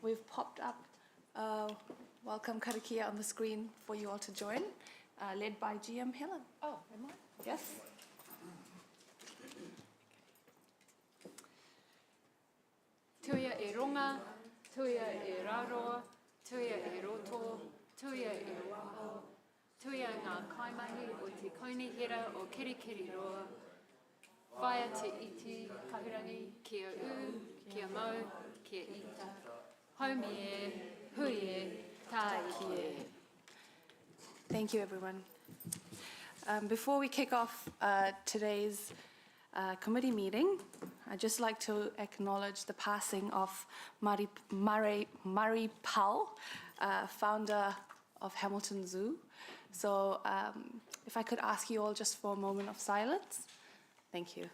We've popped up welcome karakia on the screen for you all to join, led by GM Helen. Oh, am I? Yes. Tuia e runga, tuia e raroa, tuia e roto, tuia e waho, tuia ngā kaimahi o te kaunihira o Kirikiri roa, whaia te iti kahurangi kia kia mau, kia ita, haumi e, hui e, tā iki e. Thank you, everyone. Before we kick off today's committee meeting, I'd just like to acknowledge the passing of Murray Powell, founder of Hamilton Zoo. So if I could ask you all just for a moment of silence. Thank you.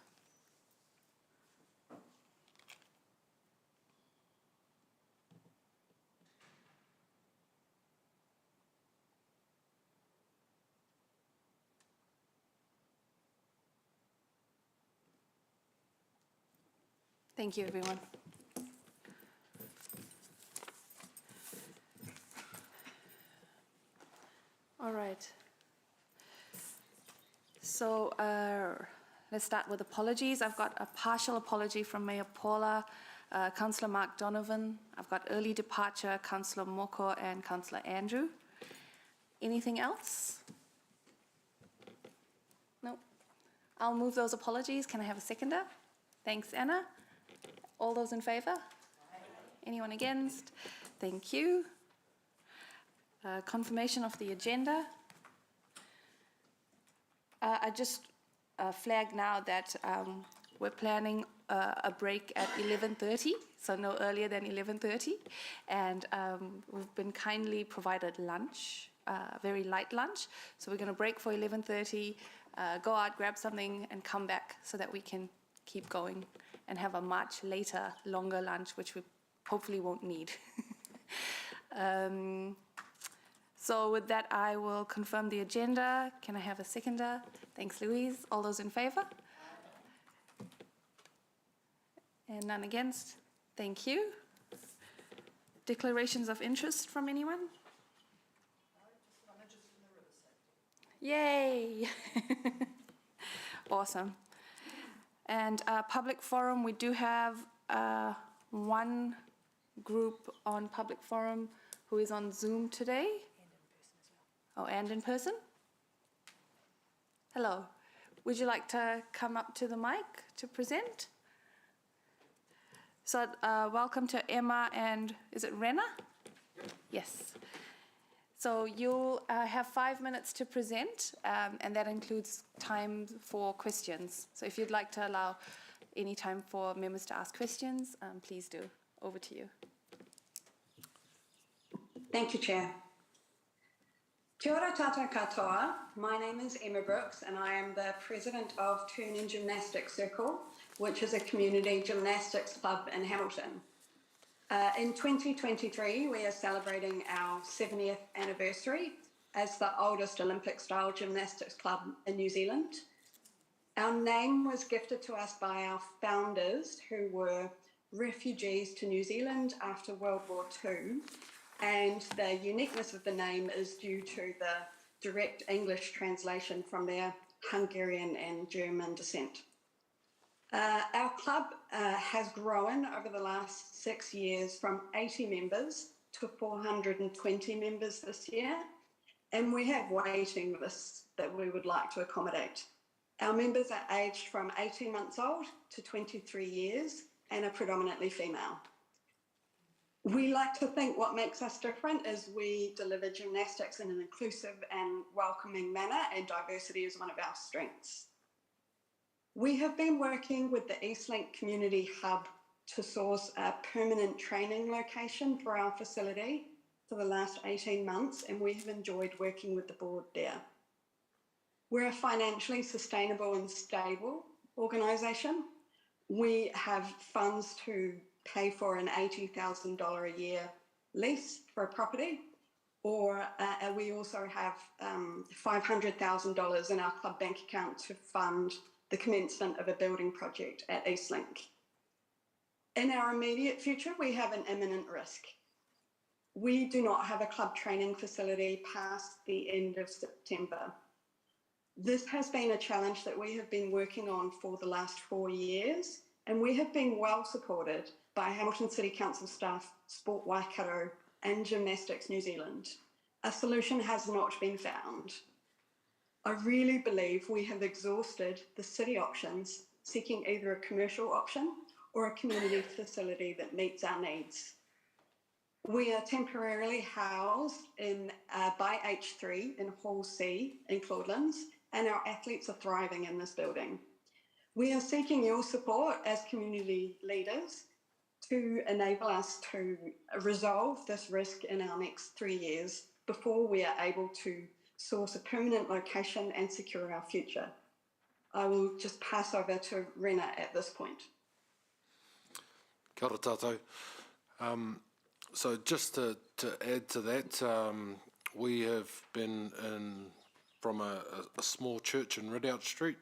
Thank you, everyone. All right. So let's start with apologies. I've got a partial apology from Mayor Paula, Councillor Mark Donovan. I've got early departure, Councillor Moko and Councillor Andrew. Anything else? No. I'll move those apologies. Can I have a seconder? Thanks, Anna. All those in favour? Anyone against? Thank you. Confirmation of the agenda. I just flag now that we're planning a break at 11:30, so no earlier than 11:30, and we've been kindly provided lunch, very light lunch. So we're going to break for 11:30, go out, grab something, and come back so that we can keep going and have a much later, longer lunch, which we hopefully won't need. So with that, I will confirm the agenda. Can I have a seconder? Thanks, Louise. All those in favour? And none against? Thank you. Declarations of interest from anyone? Yay! Awesome. And public forum, we do have one group on public forum who is on Zoom today. Oh, and in person? Hello. Would you like to come up to the mic to present? So welcome to Emma and, is it Rena? Yes. So you'll have 5 minutes to present, and that includes time for questions. So if you'd like to allow any time for members to ask questions, please do. Over to you. Thank you, Chair. Kia ora tata katoa. My name is Emma Brooks and I am the president of Turning Gymnastics Circle, which is a community gymnastics club in Hamilton. In 2023, we are celebrating our 70th anniversary as the oldest Olympic-style gymnastics club in New Zealand. Our name was gifted to us by our founders, who were refugees to New Zealand after World War II. And the uniqueness of the name is due to the direct English translation from their Hungarian and German descent. Our club has grown over the last 6 years from 80 members to 420 members this year, and we have waiting lists that we would like to accommodate. Our members are aged from 18 months old to 23 years and are predominantly female. We like to think what makes us different is we deliver gymnastics in an inclusive and welcoming manner, and diversity is one of our strengths. We have been working with the Eastlink Community Hub to source a permanent training location for our facility for the last 18 months, and we have enjoyed working with the board there. We're a financially sustainable and stable organisation. We have funds to pay for an $80,000 a year lease for a property, or we also have $500,000 in our club bank account to fund the commencement of a building project at Eastlink. In our immediate future, we have an imminent risk. We do not have a club training facility past the end of September. This has been a challenge that we have been working on for the last 4 years, and we have been well supported by Hamilton City Council staff, Sport Waikato, and Gymnastics New Zealand. A solution has not been found. I really believe we have exhausted the city options, seeking either a commercial option or a community facility that meets our needs. We are temporarily housed by H3 in Hall C in Claudelands, and our athletes are thriving in this building. We are seeking your support as community leaders to enable us to resolve this risk in our next 3 years before we are able to source a permanent location and secure our future. I will just pass over to Rena at this point. Kia ora tātou. So just to add to that, we have been from a small church in Ridout Street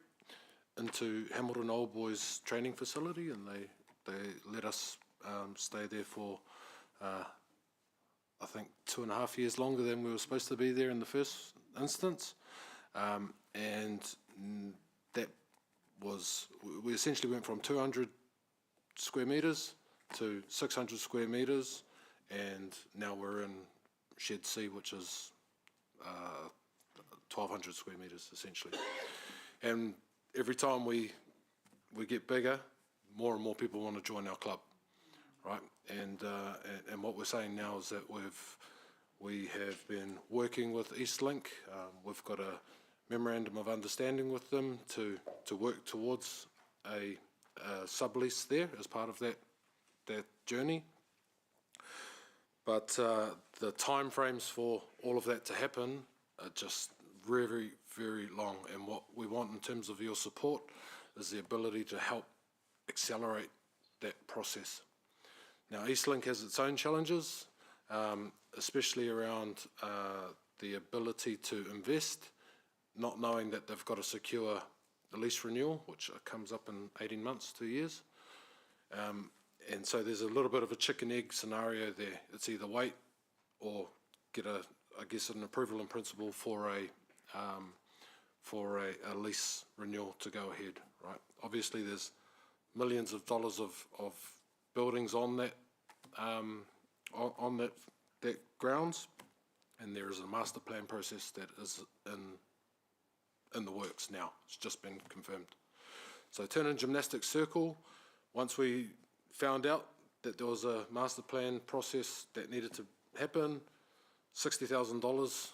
into Hamilton Old Boys training facility, and they let us stay there for I think 2.5 years longer than we were supposed to be there in the first instance, and that was, we essentially went from 200 square metres to 600 square metres, and now we're in Shed C, which is 1,200 square metres essentially. And every time we get bigger, more and more people want to join our club, right? And what we're saying now is that we have been working with Eastlink. We've got a memorandum of understanding with them to work towards a sublease there as part of that journey. But the time frames for all of that to happen are just very, very long. And what we want in terms of your support is the ability to help accelerate that process. Now, Eastlink has its own challenges, especially around the ability to invest, not knowing that they've got to secure a lease renewal, which comes up in 18 months, 2 years. And so there's a little bit of a chicken-egg scenario there. It's either wait or get an approval in principle for a lease renewal to go ahead, right? Obviously, there's millions of dollars of buildings on that that grounds, and there is a master plan process that is in the works now. It's just been confirmed. So Turn-In Gymnastics Circle, once we found out that there was a master plan process that needed to happen, $60,000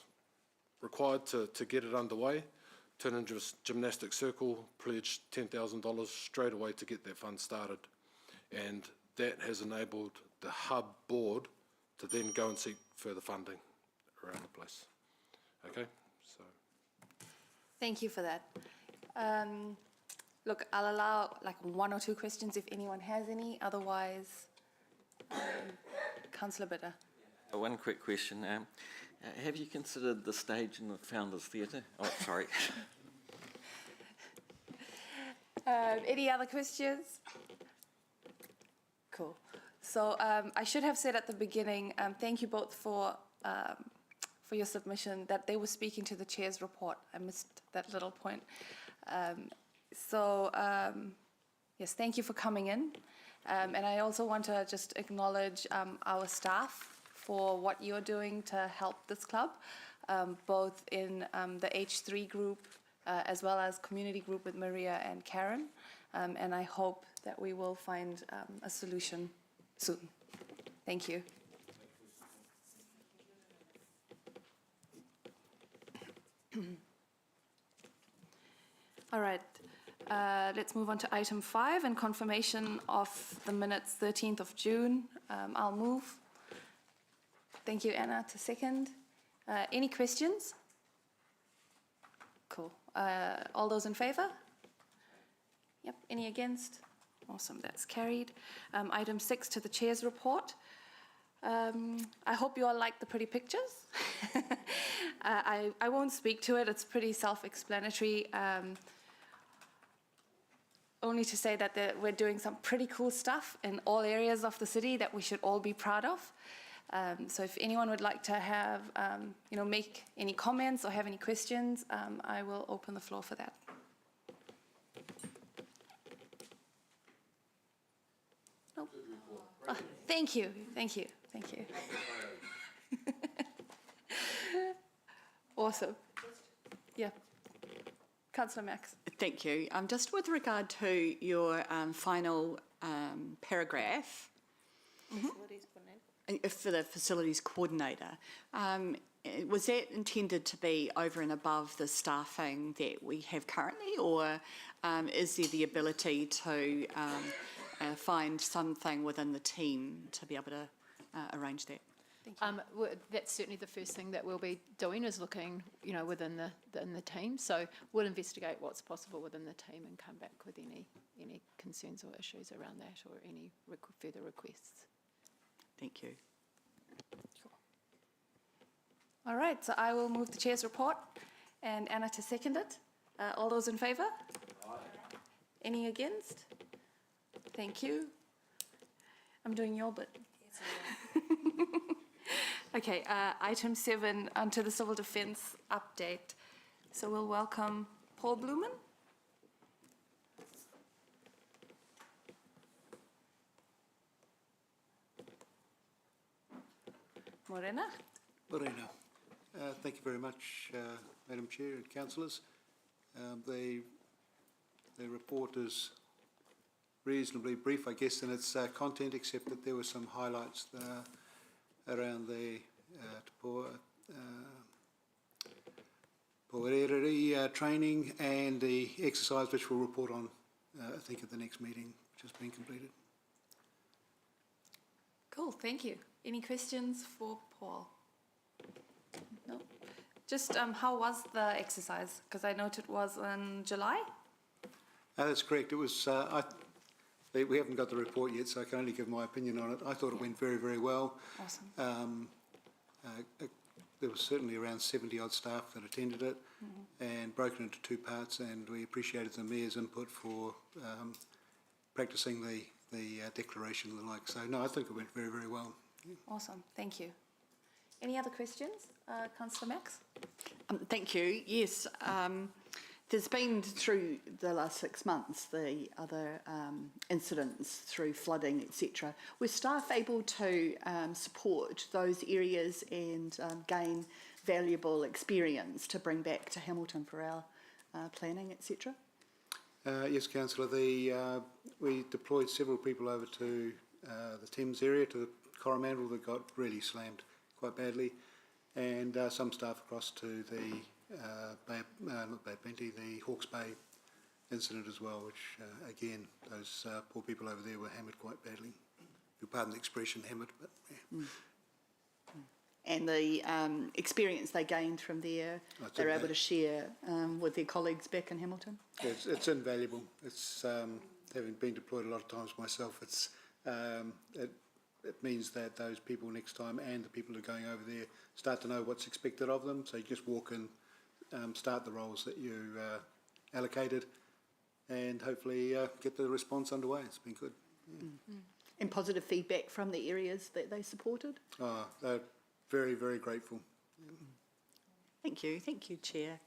required to get it underway. Turn-In Gymnastics Circle pledged $10,000 straight away to get that fund started. And that has enabled the hub board to then go and seek further funding around the place. Okay, so. Thank you for that. Look, I'll allow like 1 or 2 questions if anyone has any. Otherwise, Councillor Bitter. One quick question. Have you considered the stage in the Founders Theatre? Oh, sorry. Any other questions? Cool. So I should have said at the beginning, thank you both for your submission, that they were speaking to the chair's report. I missed that little point. Yes, thank you for coming in. And I also want to just acknowledge our staff for what you're doing to help this club, both in the H3 group as well as community group with Maria and Karen. And I hope that we will find a solution soon. Thank you. All right. Let's move on to item 5 and confirmation of the minutes 13th of June. I'll move. Thank you, Anna, to second. Any questions? Cool. All those in favor? Yep. Any against? Awesome. That's carried. Item 6 to the chair's report. I hope you all like the pretty pictures. I won't speak to it. It's pretty self-explanatory. only to say that we're doing some pretty cool stuff in all areas of the city that we should all be proud of. So if anyone would like to have, make any comments or have any questions, I will open the floor for that. Nope. Oh, thank you. Awesome. Yeah. Councillor Max. Thank you. Just with regard to your final paragraph for the facilities coordinator, was that intended to be over and above the staffing that we have currently, or is there the ability to find something within the team to be able to arrange that? That's certainly the first thing that we'll be doing, is looking, within the team. So we'll investigate what's possible within the team and come back with any concerns or issues around that, or any further requests. Thank you. All right, so I will move the chair's report and Anna to second it. All those in favour? Aye. Any against? Thank you. I'm doing your bit. Okay, item 7, onto the civil defence update. So we'll welcome Paul Blumen. Morena. Morena. Thank you very much, Madam Chair and councillors. The report is reasonably brief, I guess, in its content, except that there were some highlights around the Poereri training and the exercise, which we'll report on, I think, at the next meeting, which has been completed. Cool, thank you. Any questions for Paul? No? Just how was the exercise? Because I noted it was in July? That's correct. It was. We haven't got the report yet, so I can only give my opinion on it. I thought it went very, very well. Awesome. There was certainly around 70-odd staff that attended it, and broken into 2 parts, and we appreciated the Mayor's input for practising the declaration and the like. So, no, I think it went very, very well. Yeah. Awesome, thank you. Any other questions? Councillor Max? Thank you. Yes, there's been, through the last 6 months, the other incidents through flooding, etc. Were staff able to support those areas and gain valuable experience to bring back to Hamilton for our planning, etc.? Yes, Councillor. We deployed several people over to the Thames area, to the Coromandel, that got really slammed quite badly, and some staff across to the not Bay Plenty, the Hawke's Bay incident as well, which again, those poor people over there were hammered quite badly. If you pardon the expression, hammered, but yeah. And the experience they gained from there, they're able to share with their colleagues back in Hamilton? It's invaluable. It's having been deployed a lot of times myself, it means that those people next time, and the people who are going over there, start to know what's expected of them. So you just walk in, start the roles that you allocated, and hopefully get the response underway. It's been good. Yeah. And positive feedback from the areas that they supported? Oh, they're very, very grateful. Thank you, Chair.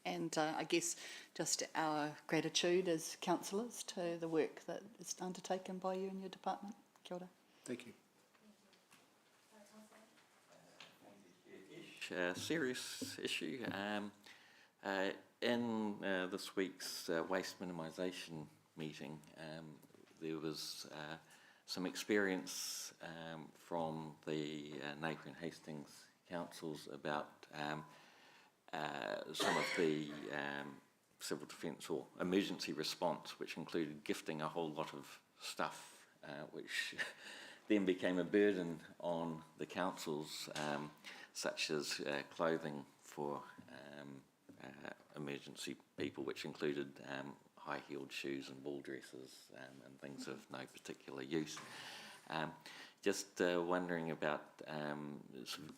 And I guess just our gratitude as councillors to the work that is undertaken by you and your department. Kia ora. Thank you. Serious issue. In this week's waste minimisation meeting, there was some experience from the neighbouring Hastings councils about some of the civil defence or emergency response, which included gifting a whole lot of stuff, which then became a burden on the councils, such as clothing for emergency people, which included high-heeled shoes and ball dresses and things of no particular use. Just wondering about sort of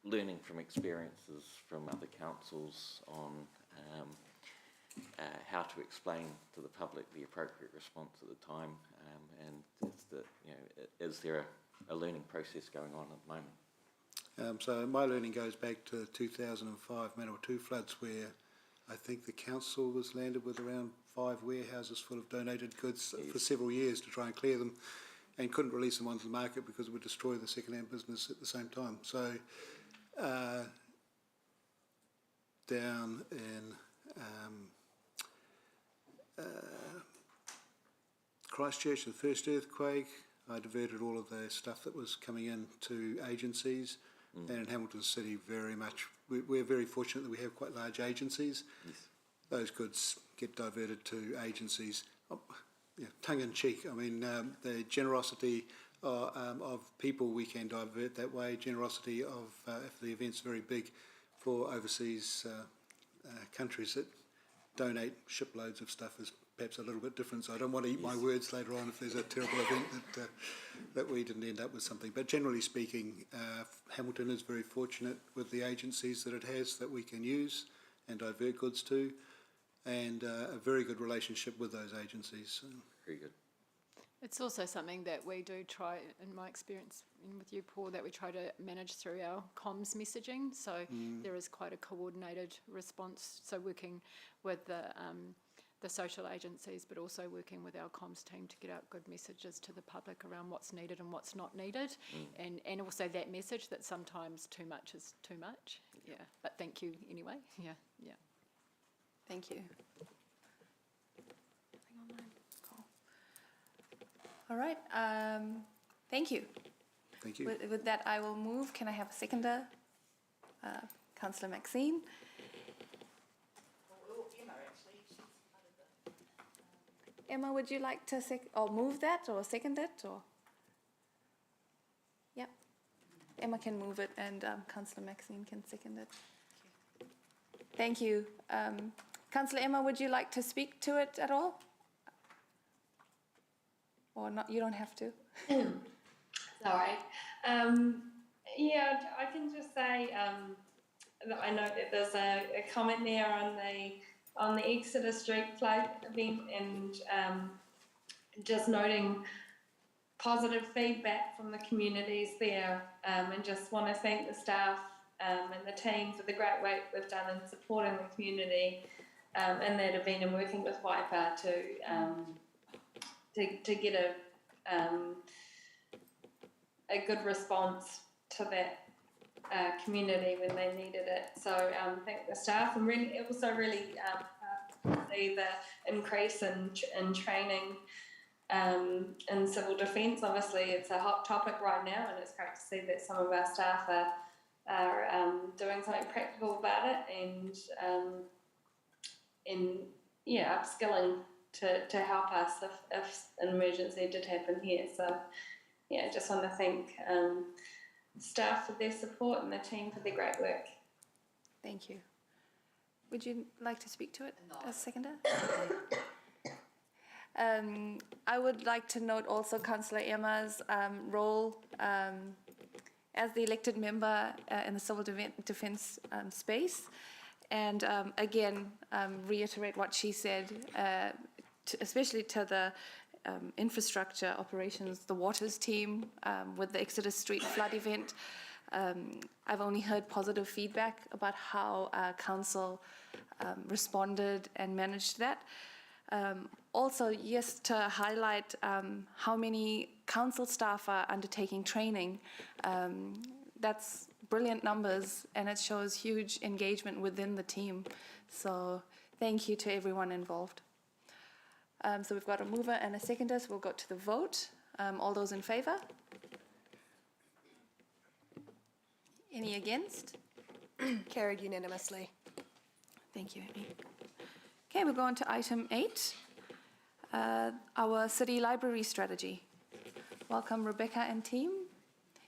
learning from experiences from other councils on how to explain to the public the appropriate response at the time, and is there a learning process going on at the moment? So my learning goes back to 2005 Manawatu floods, where I think the council was landed with around 5 warehouses full of donated goods for several years to try and clear them, and couldn't release them onto the market because it would destroy the second-hand business at the same time. So down in Christchurch, the first earthquake, I diverted all of the stuff that was coming in to agencies, and in Hamilton City very much, we're very fortunate that we have quite large agencies. Yes. Those goods get diverted to agencies. Tongue in cheek, I mean, the generosity of people we can divert that way, generosity of, if the event's very big, for overseas countries that donate shiploads of stuff is perhaps a little bit different, so I don't want to eat my words later on if there's a terrible event that we didn't end up with something. But generally speaking, Hamilton is very fortunate with the agencies that it has that we can use and divert goods to, and a very good relationship with those agencies. Very good. It's also something that we do try, in my experience with you, Paul, that we try to manage through our comms messaging. So there is quite a coordinated response. So working with the social agencies, but also working with our comms team to get out good messages to the public around what's needed and what's not needed. And also that message that sometimes too much is too much. Yeah, but thank you anyway. Yeah. Thank you. Cool. All right, thank you. Thank you. With that, I will move. Can I have a seconder? Councillor Maxine. Emma, would you like to move that or second it? Or yep, Emma can move it, and Councillor Maxine can second it. Thank you. Councillor Emma, would you like to speak to it at all? Or not? You don't have to. Sorry. Yeah, I can just say that I know that there's a comment there on the Exeter Street float event, and just noting positive feedback from the communities there, and just want to thank the staff and the team for the great work they've done in supporting the community in that event, and working with Waipa to get a good response to that community when they needed it. So thank the staff, and really also really see the increase in training in civil defence. Obviously it's a hot topic right now, and it's great to see that some of our staff are doing something practical about it, and upskilling to help us if an emergency did happen here. So yeah, just want to thank staff for their support and the team for their great work. Thank you. Would you like to speak to it as seconder? I would like to note also Councillor Emma's role as the elected member in the civil defence space, and again reiterate what she said, especially to the infrastructure operations, the waters team with the Exeter Street flood event. I've only heard positive feedback about how council responded and managed that. Also, yes, to highlight how many council staff are undertaking training. That's brilliant numbers, and it shows huge engagement within the team. So thank you to everyone involved. So we've got a mover and a seconder, so we'll go to the vote. All those in favour? Any against? Carried unanimously. Thank you, Amy. Okay, we'll go on to item 8, our city library strategy. Welcome, Rebecca and team,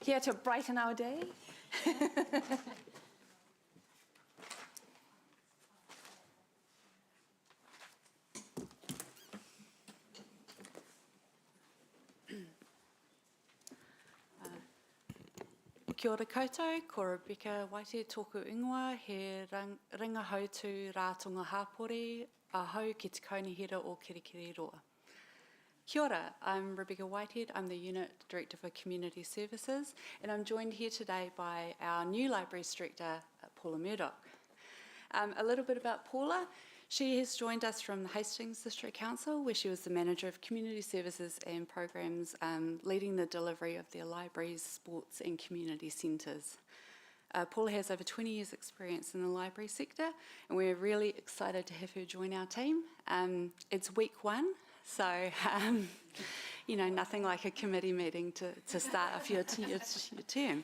here to brighten our day. Kia ora koutou, ko Rebecca Waite tōku ingoa, he ringahautu rātonga hāpori ahau ki te kaunihera o Kirikiriroa. Kia ora, I'm Rebecca Whitehead. I'm the Unit Director for Community Services, and I'm joined here today by our new Libraries Director, Paula Murdoch. A little bit about Paula. She has joined us from the Hastings District Council, where she was the Manager of Community Services and Programs, leading the delivery of their libraries, sports and community centres. Paula has over 20 years' experience in the library sector, and we're really excited to have her join our team. It's week 1, so you know, nothing like a committee meeting to start off your term.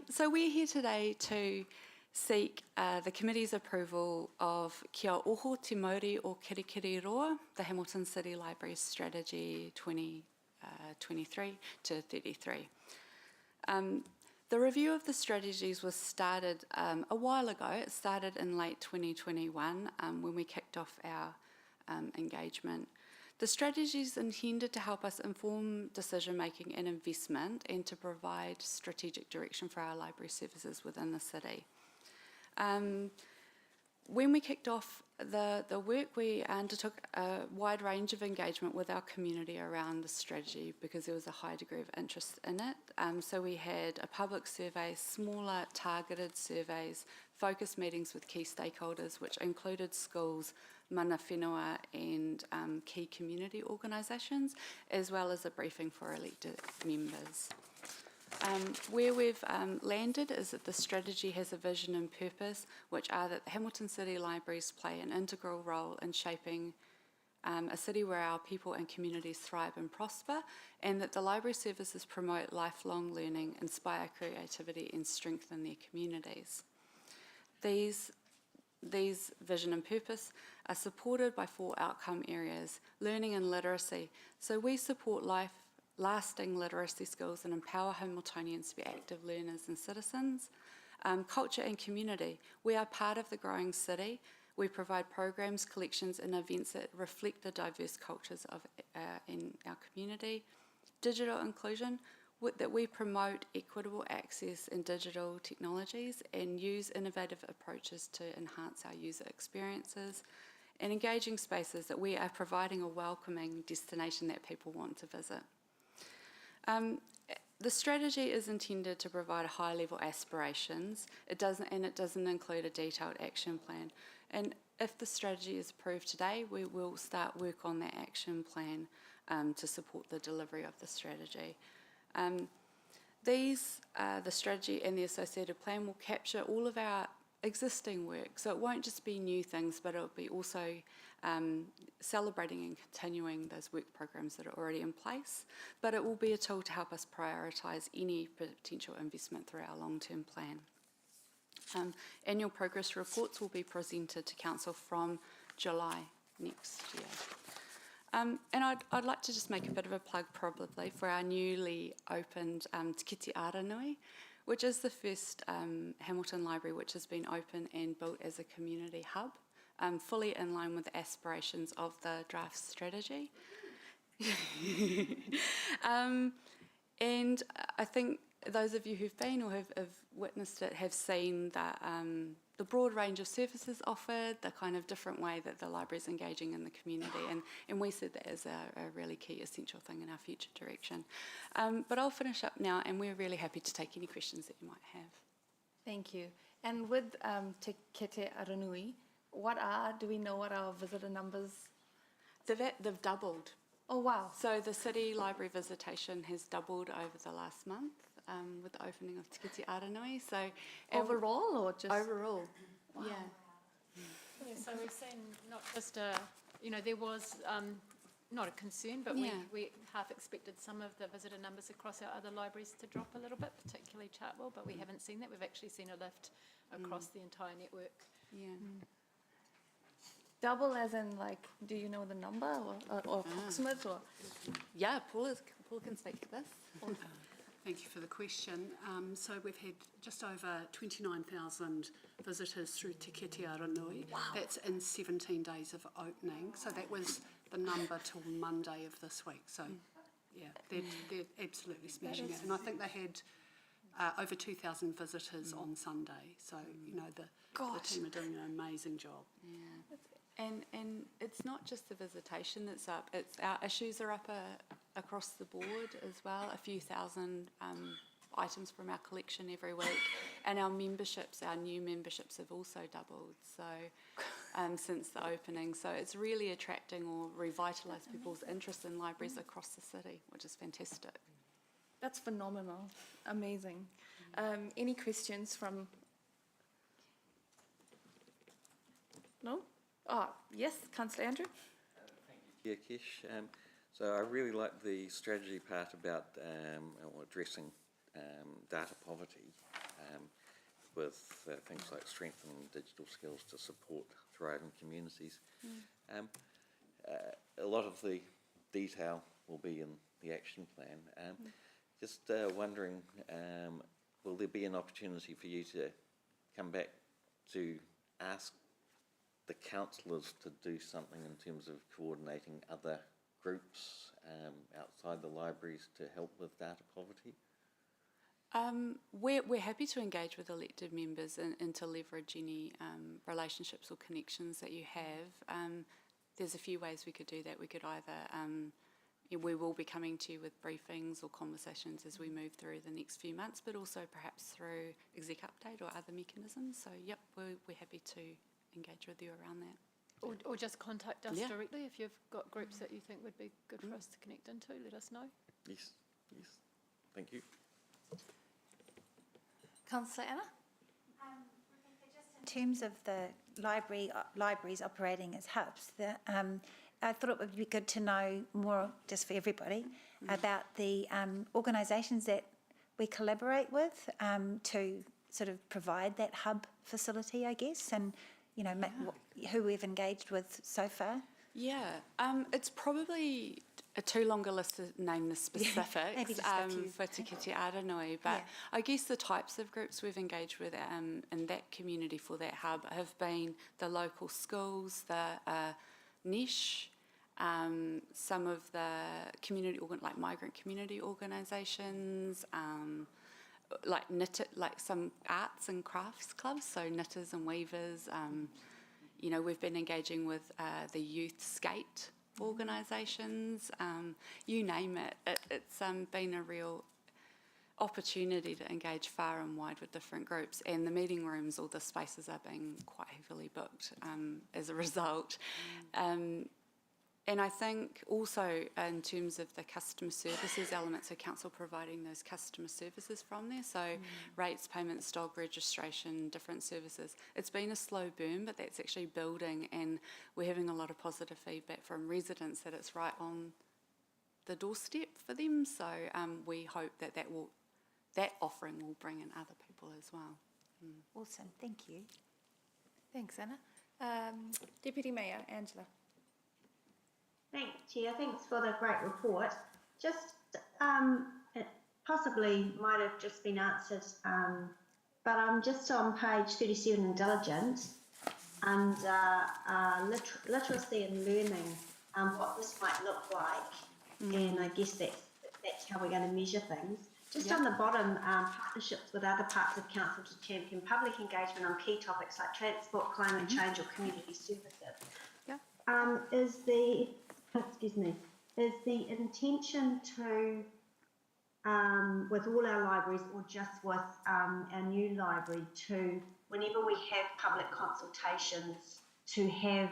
So we're here today to seek the committee's approval of Kia Oho Te Mauri o Kirikiriroa, the Hamilton City Library Strategy 2023 to 33. The review of the strategies was started a while ago. It started in late 2021 when we kicked off our engagement. The strategy is intended to help us inform decision-making and investment and to provide strategic direction for our library services within the city. When we kicked off the work, we undertook a wide range of engagement with our community around the strategy because there was a high degree of interest in it. So we had a public survey, smaller targeted surveys, focus meetings with key stakeholders, which included schools, mana whenua and key community organisations, as well as a briefing for elected members. Where we've landed is that the strategy has a vision and purpose, which are that Hamilton City Libraries play an integral role in shaping a city where our people and communities thrive and prosper, and that the library services promote lifelong learning, inspire creativity and strengthen their communities. These vision and purpose are supported by 4 outcome areas: learning and literacy. So we support lasting literacy skills and empower Hamiltonians to be active learners and citizens. Culture and community. We are part of the growing city. We provide programs, collections and events that reflect the diverse cultures in our community. Digital inclusion, that we promote equitable access in digital technologies and use innovative approaches to enhance our user experiences. And engaging spaces, that we are providing a welcoming destination that people want to visit. The strategy is intended to provide high-level aspirations. It doesn't include a detailed action plan. And if the strategy is approved today, we will start work on that action plan to support the delivery of the strategy. The strategy and the associated plan will capture all of our existing work. So it won't just be new things, but it'll be also celebrating and continuing those work programs that are already in place. But it will be a tool to help us prioritise any potential investment through our long-term plan. Annual progress reports will be presented to Council from July next year. And I'd like to just make a bit of a plug probably for our newly opened Te Kiti Aranui, which is the first Hamilton Library which has been open and built as a community hub, fully in line with the aspirations of the draft strategy. And I think those of you who've been or have witnessed it have seen that the broad range of services offered, the kind of different way that the library is engaging in the community, and we see that as a really key essential thing in our future direction. But I'll finish up now, and we're really happy to take any questions that you might have. Thank you. And with Te Kiti Aranui, do we know what our visitor numbers? They've doubled. Oh, wow. So the city library visitation has doubled over the last month with the opening of Te Kiti Aranui. So overall or just? Overall, wow. Yeah. Yeah, so we've seen not just there was not a concern, but we half expected some of the visitor numbers across our other libraries to drop a little bit, particularly Chartwell, but we haven't seen that. We've actually seen a lift across the entire network. Yeah. Double as in, like, do you know the number or approximate? Or? Yeah, Paula can speak to this. Thank you for the question. So we've had just over 29,000 visitors through Te Kiti Aranui. Wow. That's in 17 days of opening. So that was the number till Monday of this week. So, yeah, they're absolutely smashing it. And I think they had over 2,000 visitors on Sunday. So, the team are doing an amazing job. Yeah. And it's not just the visitation that's up, it's our issues are up across the board as well, a few thousand items from our collection every week. And our memberships, our new memberships have also doubled, so since the opening. So it's really attracting or revitalised people's interest in libraries across the city, which is fantastic. That's phenomenal. Amazing. Any questions from... No? Oh, yes, Councillor Andrew? Yeah, Kish. So I really like the strategy part about addressing data poverty with things like strengthening digital skills to support thriving communities. A lot of the detail will be in the action plan. Just wondering, will there be an opportunity for you to come back to ask the councillors to do something in terms of coordinating other groups outside the libraries to help with data poverty? We're happy to engage with elected members and to leverage any relationships or connections that you have. There's a few ways we could do that. We could either, we will be coming to you with briefings or conversations as we move through the next few months, but also perhaps through exec update or other mechanisms. So yep, we're happy to engage with you around that. Or just contact us Yeah. directly if you've got groups that you think would be good for us to connect into, let us know. Yes, yes. Thank you. Councillor Anna? In terms of the libraries operating as hubs, I thought it would be good to know more, just for everybody, about the organisations that we collaborate with to sort of provide that hub facility, I guess, and you know, who we've engaged with so far. Yeah, it's probably too long a list to name the specifics maybe just a few. for Te Kiti Aranui, but I guess the types of groups we've engaged with in that community for that hub have been the local schools, the niche, some of the community, like migrant community organisations, like some arts and crafts clubs, so knitters and weavers. You know, we've been engaging with the youth skate organisations. You name it. It's been a real opportunity to engage far and wide with different groups, and the meeting rooms, all the spaces are being quite heavily booked as a result. And I think also in terms of the customer services elements, so council providing those customer services from there, so rates, payments, dog registration, different services. It's been a slow burn, but that's actually building, and we're having a lot of positive feedback from residents that it's right on the doorstep for them. So we hope that offering will bring in other people as well. Awesome, thank you. Thanks, Anna. Deputy Mayor Angela. Thanks, Chair. Thanks for the great report. Just it possibly might have just been answered, but I'm just on page 37 in Diligent under literacy and learning, what this might look like, and I guess that's how we're going to measure things. Just on the bottom, partnerships with other parts of council to champion public engagement on key topics like transport, climate change, or community services. Is the intention to, with all our libraries or just with our new library, to, whenever we have public consultations, to have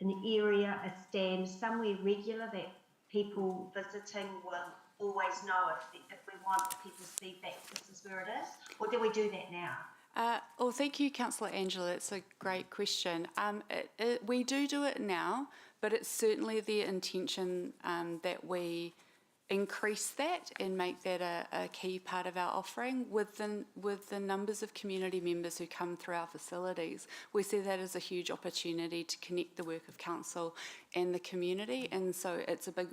an area, a stand, somewhere regular that people visiting will always know if we want people's feedback, this is where it is? Or do we do that now? Well, thank you, Councillor Angela. It's a great question. We do it now, but it's certainly the intention that we increase that and make that a key part of our offering with the numbers of community members who come through our facilities. We see that as a huge opportunity to connect the work of council and the community, and so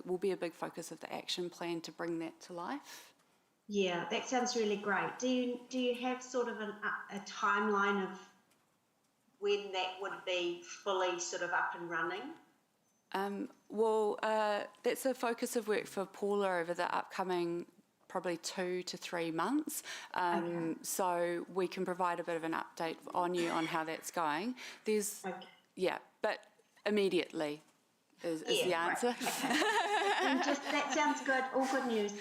will be a big focus of the action plan to bring that to life. Yeah, that sounds really great. Do you have sort of a timeline of when that would be fully sort of up and running? That's a focus of work for Paula over the upcoming probably 2 to 3 months. So we can provide a bit of an update on how that's going. But Immediately is the Yeah, right, answer. okay. And that sounds good, all good news.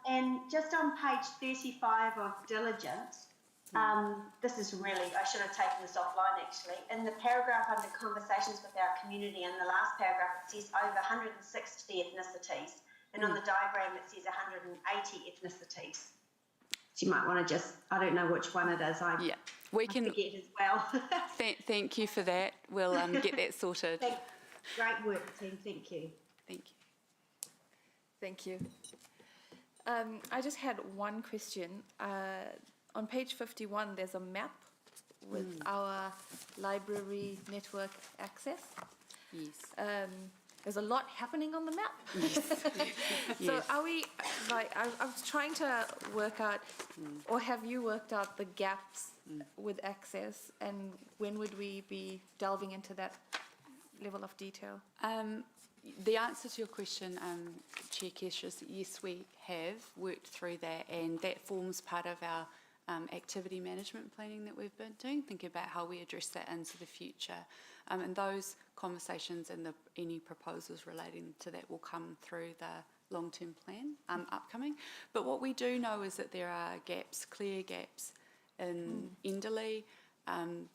And just on page 35 of diligence, this is really, I should have taken this offline actually. In the paragraph under conversations with our community, in the last paragraph, it says over 160 ethnicities. And on the diagram, it says 180 ethnicities. So you might want to just, I don't know which one it is. I forget as well. Thank you for that. We'll get that sorted. Great work, team. Thank you. Thank you. Thank you. I just had one question. On page 51, there's a map with our library network access. Yes. There's a lot happening on the map. Yes. So Yes. are we, like, I was trying to work out, or have you worked out the gaps with access, and when would we be delving into that level of detail? The answer to your question, Chair Kesh, is yes, we have worked through that, and that forms part of our activity management planning that we've been doing, thinking about how we address that into the future. And those conversations and any proposals relating to that will come through the long-term plan upcoming. But what we do know is that there are gaps, clear gaps in Enderley,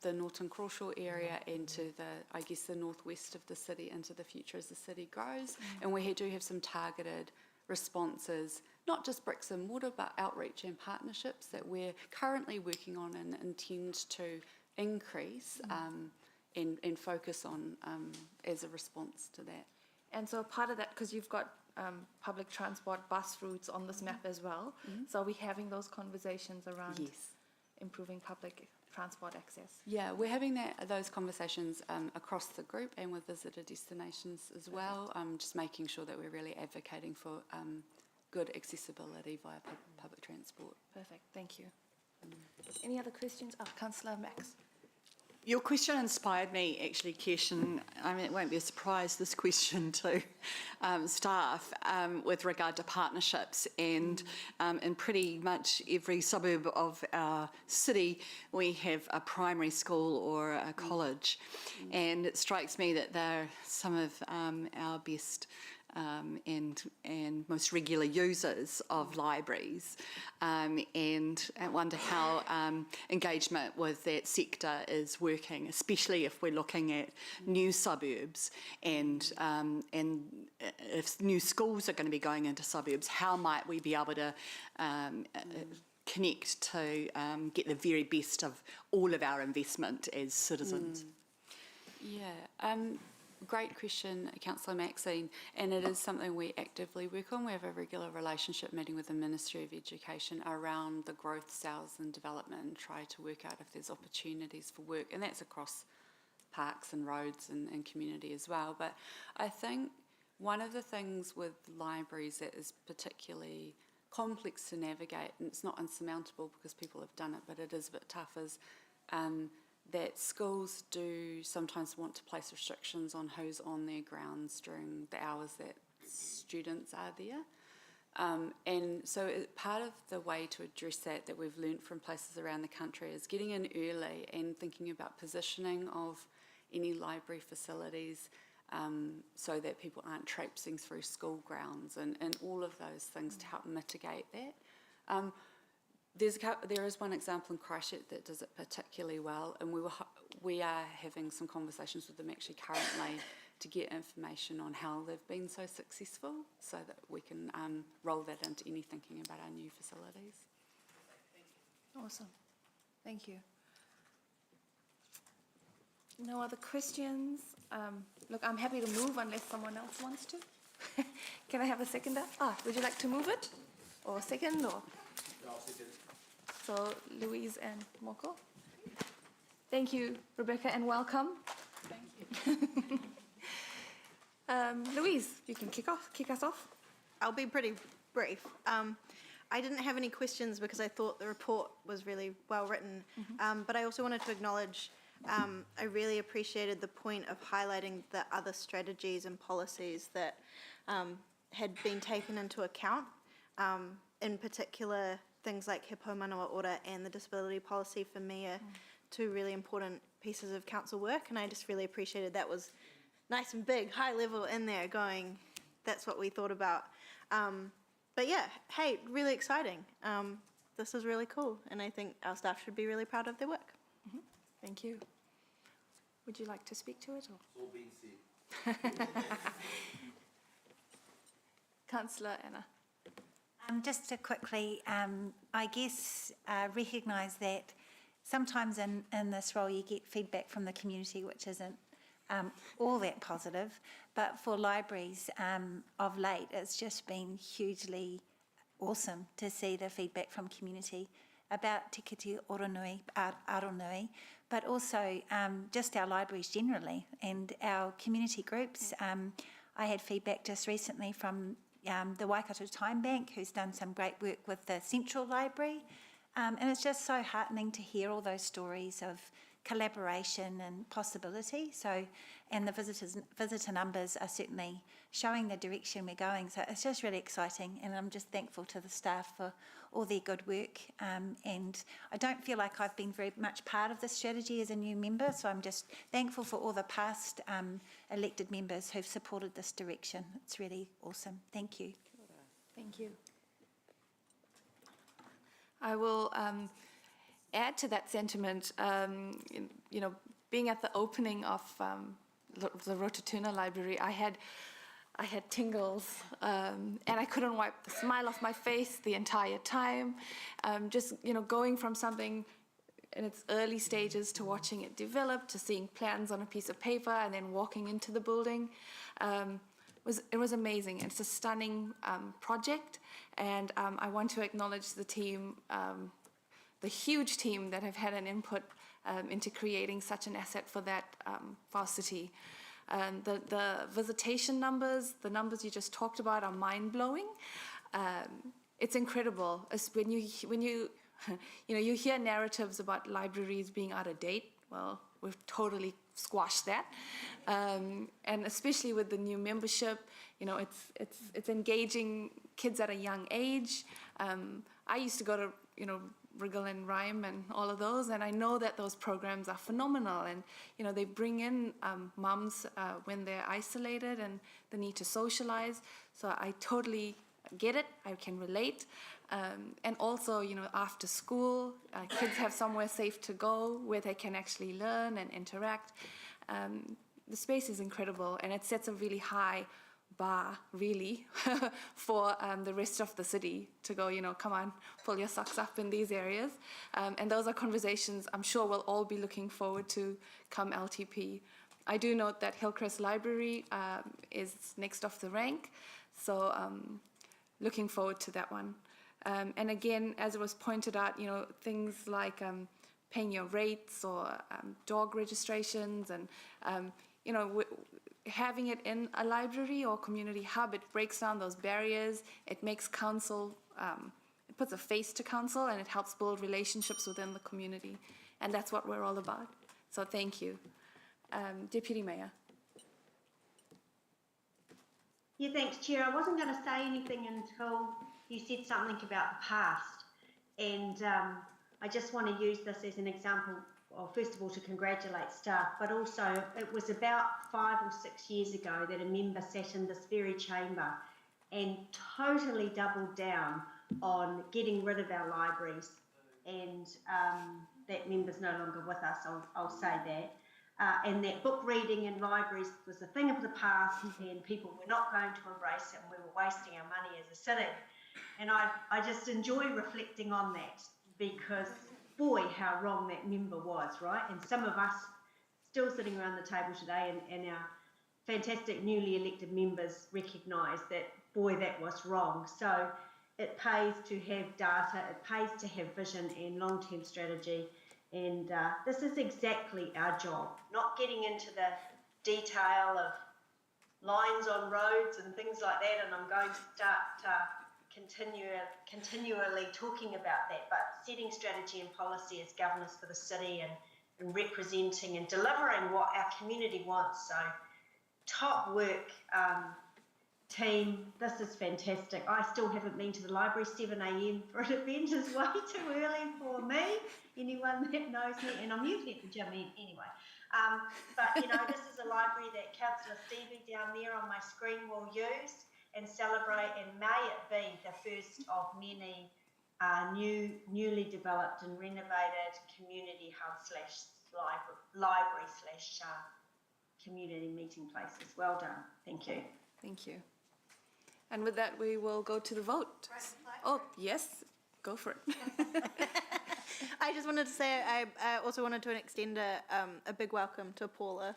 the Norton Crawshaw area, and to the northwest of the city into the future as the city grows. And we do have some targeted responses, not just bricks and mortar, but outreach and partnerships that we're currently working on and intend to increase and focus on as a response to that. And so part of that, because you've got public transport, bus routes on this map as well, so are we having those conversations around improving public transport access? Yeah, we're having those conversations across the group and with visitor destinations as well, just making sure that we're really advocating for good accessibility via public transport. Perfect, thank you. Any other questions? Oh, Councillor Max. Your question inspired me, actually, Kesh, and I mean, it won't be a surprise, this question to staff with regard to partnerships. And in pretty much every suburb of our city, we have a primary school or a college. And it strikes me that they're some of our best and most regular users of libraries, and I wonder how engagement with that sector is working, especially if we're looking at new suburbs and if new schools are going to be going into suburbs, how might we be able to connect to get the very best of all of our investment as citizens? Yeah. Great question, Councillor Maxine, and it is something we actively work on. We have a regular relationship meeting with the Ministry of Education around the growth, sales and development, and try to work out if there's opportunities for work, and that's across parks and roads and community as well. But I think one of the things with libraries that is particularly complex to navigate, and it's not insurmountable because people have done it, but it is a bit tough, is that schools do sometimes want to place restrictions on who's on their grounds during the hours that students are there. And so part of the way to address that we've learnt from places around the country is getting in early and thinking about positioning of any library facilities so that people aren't traipsing through school grounds and all of those things to help mitigate that. There is one example in Christchurch that does it particularly well, and we are having some conversations with them actually currently to get information on how they've been so successful, so that we can roll that into any thinking about our new facilities. Awesome, thank you. No other questions? Look, I'm happy to move unless someone else wants to. Can I have a seconder? Would you like to move it? Or second, or? So Louise and Moko. Thank you, Rebecca, and welcome. Thank you. Louise, you can kick us off. I'll be pretty brief. I didn't have any questions because I thought the report was really well written, but I also wanted to acknowledge I really appreciated the point of highlighting the other strategies and policies that had been taken into account, in particular things like He Pau Manawa Ora and the disability policy for me are two really important pieces of council work, and I just really appreciated that was nice and big, high level in there going, that's what we thought about. But yeah, hey, really exciting. This is really cool, and I think our staff should be really proud of their work. Thank you. Would you like to speak to it? Or? Councillor Anna. Just to quickly, I guess, recognise that sometimes in this role you get feedback from the community which isn't all that positive, but for libraries of late it's just been hugely awesome to see the feedback from community about Te Kiti Aronui, but also just our libraries generally and our community groups. I had feedback just recently from the Waikato Time Bank, who's done some great work with the Central Library. And it's just so heartening to hear all those stories of collaboration and possibility. So, and the visitor numbers are certainly showing the direction we're going. So it's just really exciting, and I'm just thankful to the staff for all their good work. And I don't feel like I've been very much part of this strategy as a new member, so I'm just thankful for all the past elected members who've supported this direction. It's really awesome. Thank you. Thank you. I will add to that sentiment. You know, being at the opening of the Rototuna Library, I had tingles, and I couldn't wipe the smile off my face the entire time. Just, you know, going from something in its early stages to watching it develop, to seeing plans on a piece of paper, and then walking into the building. It was amazing. It's a stunning project, and I want to acknowledge the team, the huge team that have had an input into creating such an asset for that varsity. The visitation numbers, the numbers you just talked about, are mind-blowing. It's incredible. When you you hear narratives about libraries being out of date. Well, we've totally squashed that, and especially with the new membership, you know, it's engaging kids at a young age. I used to go to, you know, Wriggle and Rhyme and all of those, and I know that those programs are phenomenal, and you know, they bring in mums when they're isolated and the need to socialize. So I totally get it. I can relate. And also, you know, after school, kids have somewhere safe to go where they can actually learn and interact. The space is incredible, and it sets a really high bar, really, for the rest of the city to go, you know, come on, pull your socks up in these areas. And those are conversations I'm sure we'll all be looking forward to come LTP. I do note that Hillcrest Library is next off the rank, so looking forward to that one. And again, as it was pointed out, you know, things like paying your rates or dog registrations, and you know, having it in a library or community hub, it breaks down those barriers. It makes council, it puts a face to council, and it helps build relationships within the community. And that's what we're all about. So thank you. Deputy Mayor. Yeah, thanks, Chair. I wasn't going to say anything until you said something about the past. And I just want to use this as an example, well, first of all, to congratulate staff, but also it was about 5 or 6 years ago that a member sat in this very chamber and totally doubled down on getting rid of our libraries. And that member's no longer with us, I'll say that. And that book reading in libraries was a thing of the past, and people were not going to embrace it, and we were wasting our money as a city. And I just enjoy reflecting on that, because boy, how wrong that member was, right? And some of us still sitting around the table today, and our fantastic newly elected members recognise that, boy, that was wrong. So it pays to have data, it pays to have vision and long-term strategy. And this is exactly our job, not getting into the detail of lines on roads and things like that, and I'm going to start continually talking about that, but setting strategy and policy as governors for the city, and representing and delivering what our community wants. So top work, team, this is fantastic. I still haven't been to the library. 7 a.m. for an event is way too early for me, anyone that knows me, and I'm usually at the gym anyway. But, you know, this is a library that Councillor Stevie down there on my screen will use and celebrate, and may it be the first of many newly developed and renovated community hub / library / community meeting places. Well done. Thank you. Thank you. And with that, we will go to the vote. Oh, yes, go for it. I just wanted to say I also wanted to extend a big welcome to Paula.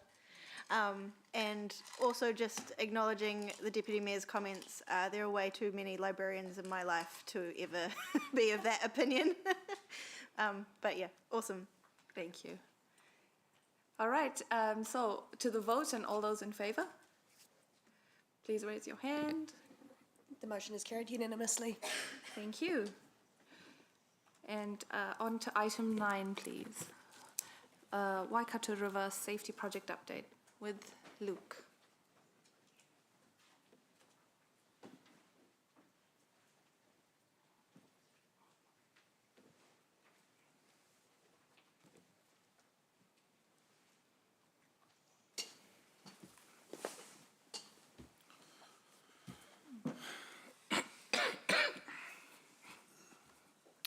And also just acknowledging the Deputy Mayor's comments. There are way too many librarians in my life to ever be of that opinion. But yeah, awesome. Thank you. All right, so to the vote, and all those in favour, please raise your hand. The motion is carried unanimously. Thank you. And on to item 9, please. Waikato River Safety Project Update with Luke.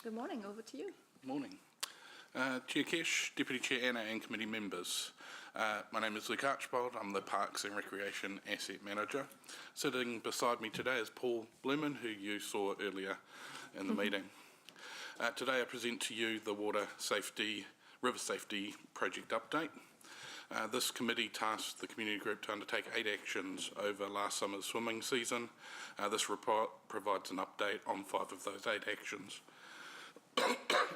Good morning, over to you. Morning. Chair Kesh, Deputy Chair Anna and committee members. My name is Luke Archibald. I'm the Parks and Recreation Asset Manager. Sitting beside me today is Paul Blumen, who you saw earlier in the meeting. Today I present to you the River Safety Project Update. This committee tasked the community group to undertake 8 actions over last summer's swimming season. This report provides an update on 5 of those 8 actions.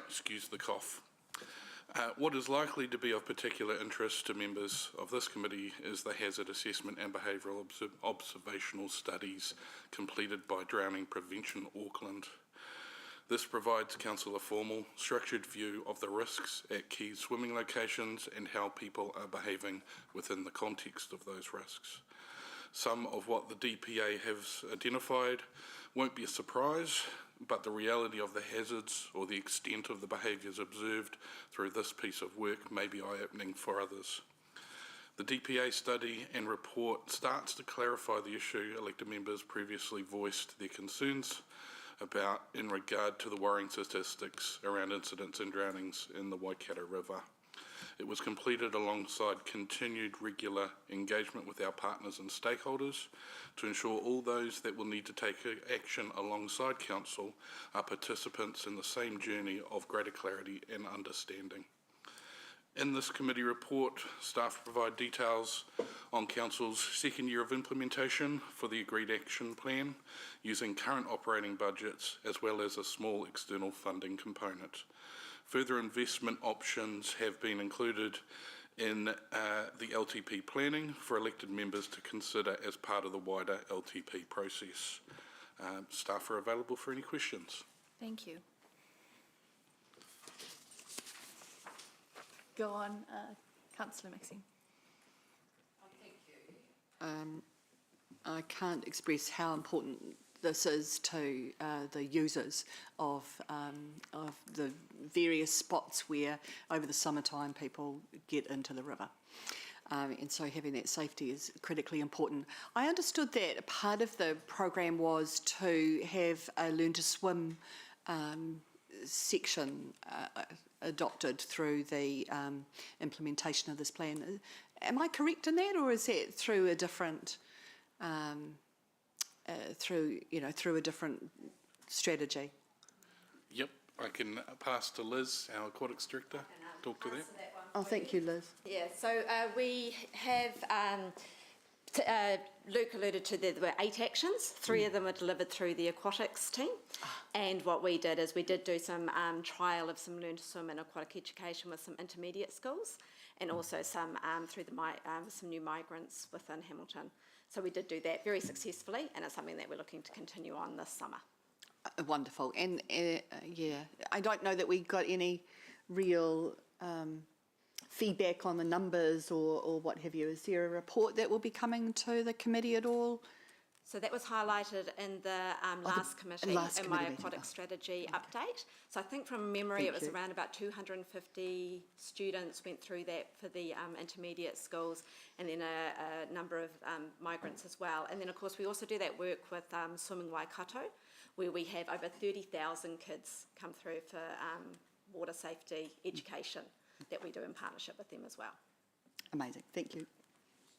Excuse the cough. What is likely to be of particular interest to members of this committee is the hazard assessment and behavioural observational studies completed by Drowning Prevention Auckland. This provides council a formal, structured view of the risks at key swimming locations and how people are behaving within the context of those risks. Some of what the DPA has identified won't be a surprise, but the reality of the hazards or the extent of the behaviours observed through this piece of work may be eye-opening for others. The DPA study and report starts to clarify the issue elected members previously voiced their concerns about in regard to the worrying statistics around incidents and drownings in the Waikato River. It was completed alongside continued regular engagement with our partners and stakeholders to ensure all those that will need to take action alongside Council are participants in the same journey of greater clarity and understanding. In this committee report, staff provide details on Council's second year of implementation for the agreed action plan using current operating budgets as well as a small external funding component. Further investment options have been included in the LTP planning for elected members to consider as part of the wider LTP process. Staff are available for any questions. Thank you. Go on, Councillor Maxine. I can't express how important this is to the users of the various spots where over the summertime people get into the river. And so having that safety is critically important. I understood that part of the program was to have a Learn to Swim section adopted through the implementation of this plan. Am I correct in that, or is that through a different through a different strategy? Yep, I can pass to Liz, our aquatics director, talk to that. Oh, thank you, Liz. Yeah, so we have, Luke alluded to there were 8 actions. 3 of them were delivered through the aquatics team. And what we did is we did do some trial of some Learn to Swim and aquatic education with some intermediate schools, and also some through some new migrants within Hamilton. So we did do that very successfully, and it's something that we're looking to continue on this summer. Wonderful. And yeah, I don't know that we got any real feedback on the numbers or what have you. Is there a report that will be coming to the committee at all So that was highlighted in the last committee, last in my committee meeting. aquatic strategy update. So I think from memory, it was around about 250 students went through that for the intermediate schools, and then a number of migrants as well. And then, of course, we also do that work with Swimming Waikato, where we have over 30,000 kids come through for water safety education that we do in partnership with them as well. Amazing, thank you.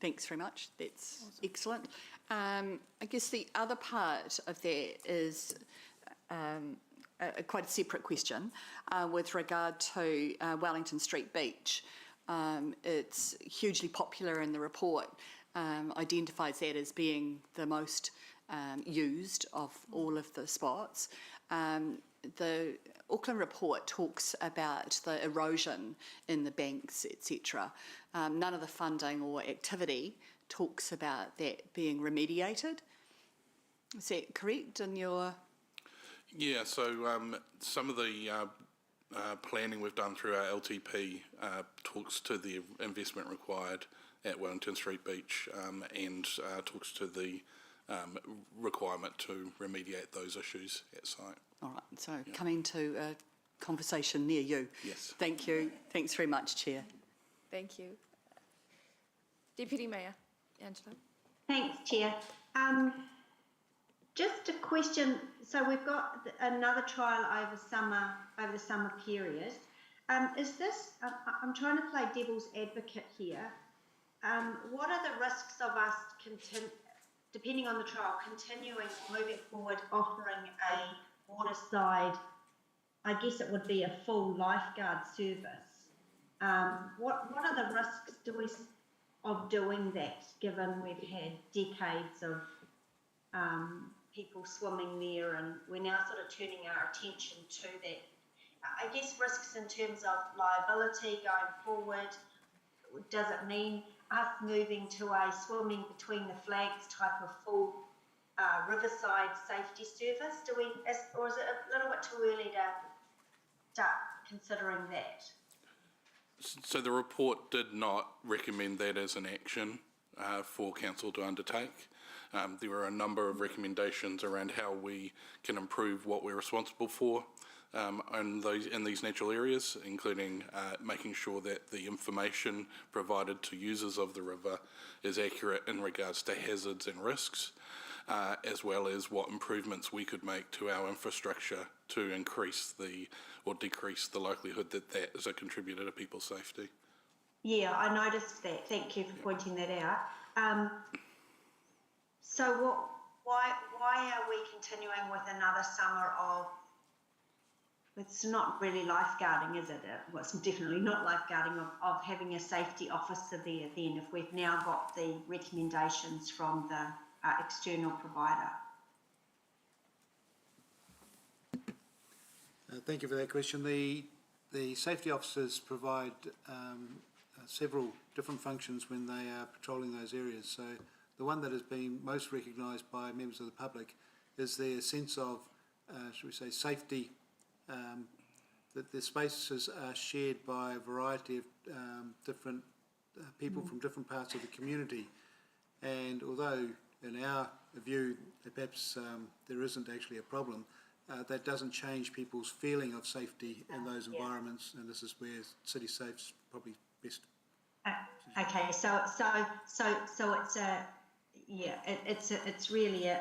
Thanks very much, that's excellent. I guess the other part of that is quite a separate question with regard to Wellington Street Beach. It's hugely popular in the report, identifies that as being the most used of all of the spots. The Auckland report talks about the erosion in the banks, etc. None of the funding or activity talks about that being remediated. Is that correct in your... Yeah, so some of the planning we've done through our LTP talks to the investment required at Wellington Street Beach and talks to the requirement to remediate those issues at site. All right, so coming to a conversation near you. Yes. Thank you. Thanks very much, Chair. Thank you. Deputy Mayor Angela. Thanks, Chair. Just a question. So we've got another trial over the summer period. Is this? I'm trying to play devil's advocate here. What are the risks of us depending on the trial, continuing, moving forward, offering a waterside, I guess it would be a full lifeguard service? What are the risks of doing that, given we've had decades of people swimming there, and we're now sort of turning our attention to that? I guess risks in terms of liability going forward. Does it mean us moving to a swimming between the flags type of full riverside safety service? Or is it a little bit too early to start considering that? So the report did not recommend that as an action for council to undertake. There were a number of recommendations around how we can improve what we're responsible for in these natural areas, including making sure that the information provided to users of the river is accurate in regards to hazards and risks, as well as what improvements we could make to our infrastructure to increase or decrease the likelihood that that is a contributor to people's safety. Yeah, I noticed that. Thank you for pointing that out. So why are we continuing with another summer of, it's not really lifeguarding, is it? Well, it's definitely not lifeguarding, of having a safety officer there then, if we've now got the recommendations from the external provider? Thank you for that question. The safety officers provide several different functions when they are patrolling those areas. So the one that has been most recognised by members of the public is their sense of, should we say, safety, that the spaces are shared by a variety of different people from different parts of the community. And although in our view perhaps there isn't actually a problem, that doesn't change people's feeling of safety in those environments, and this is where City Safe's probably best. Okay, so it's a, yeah, it's really an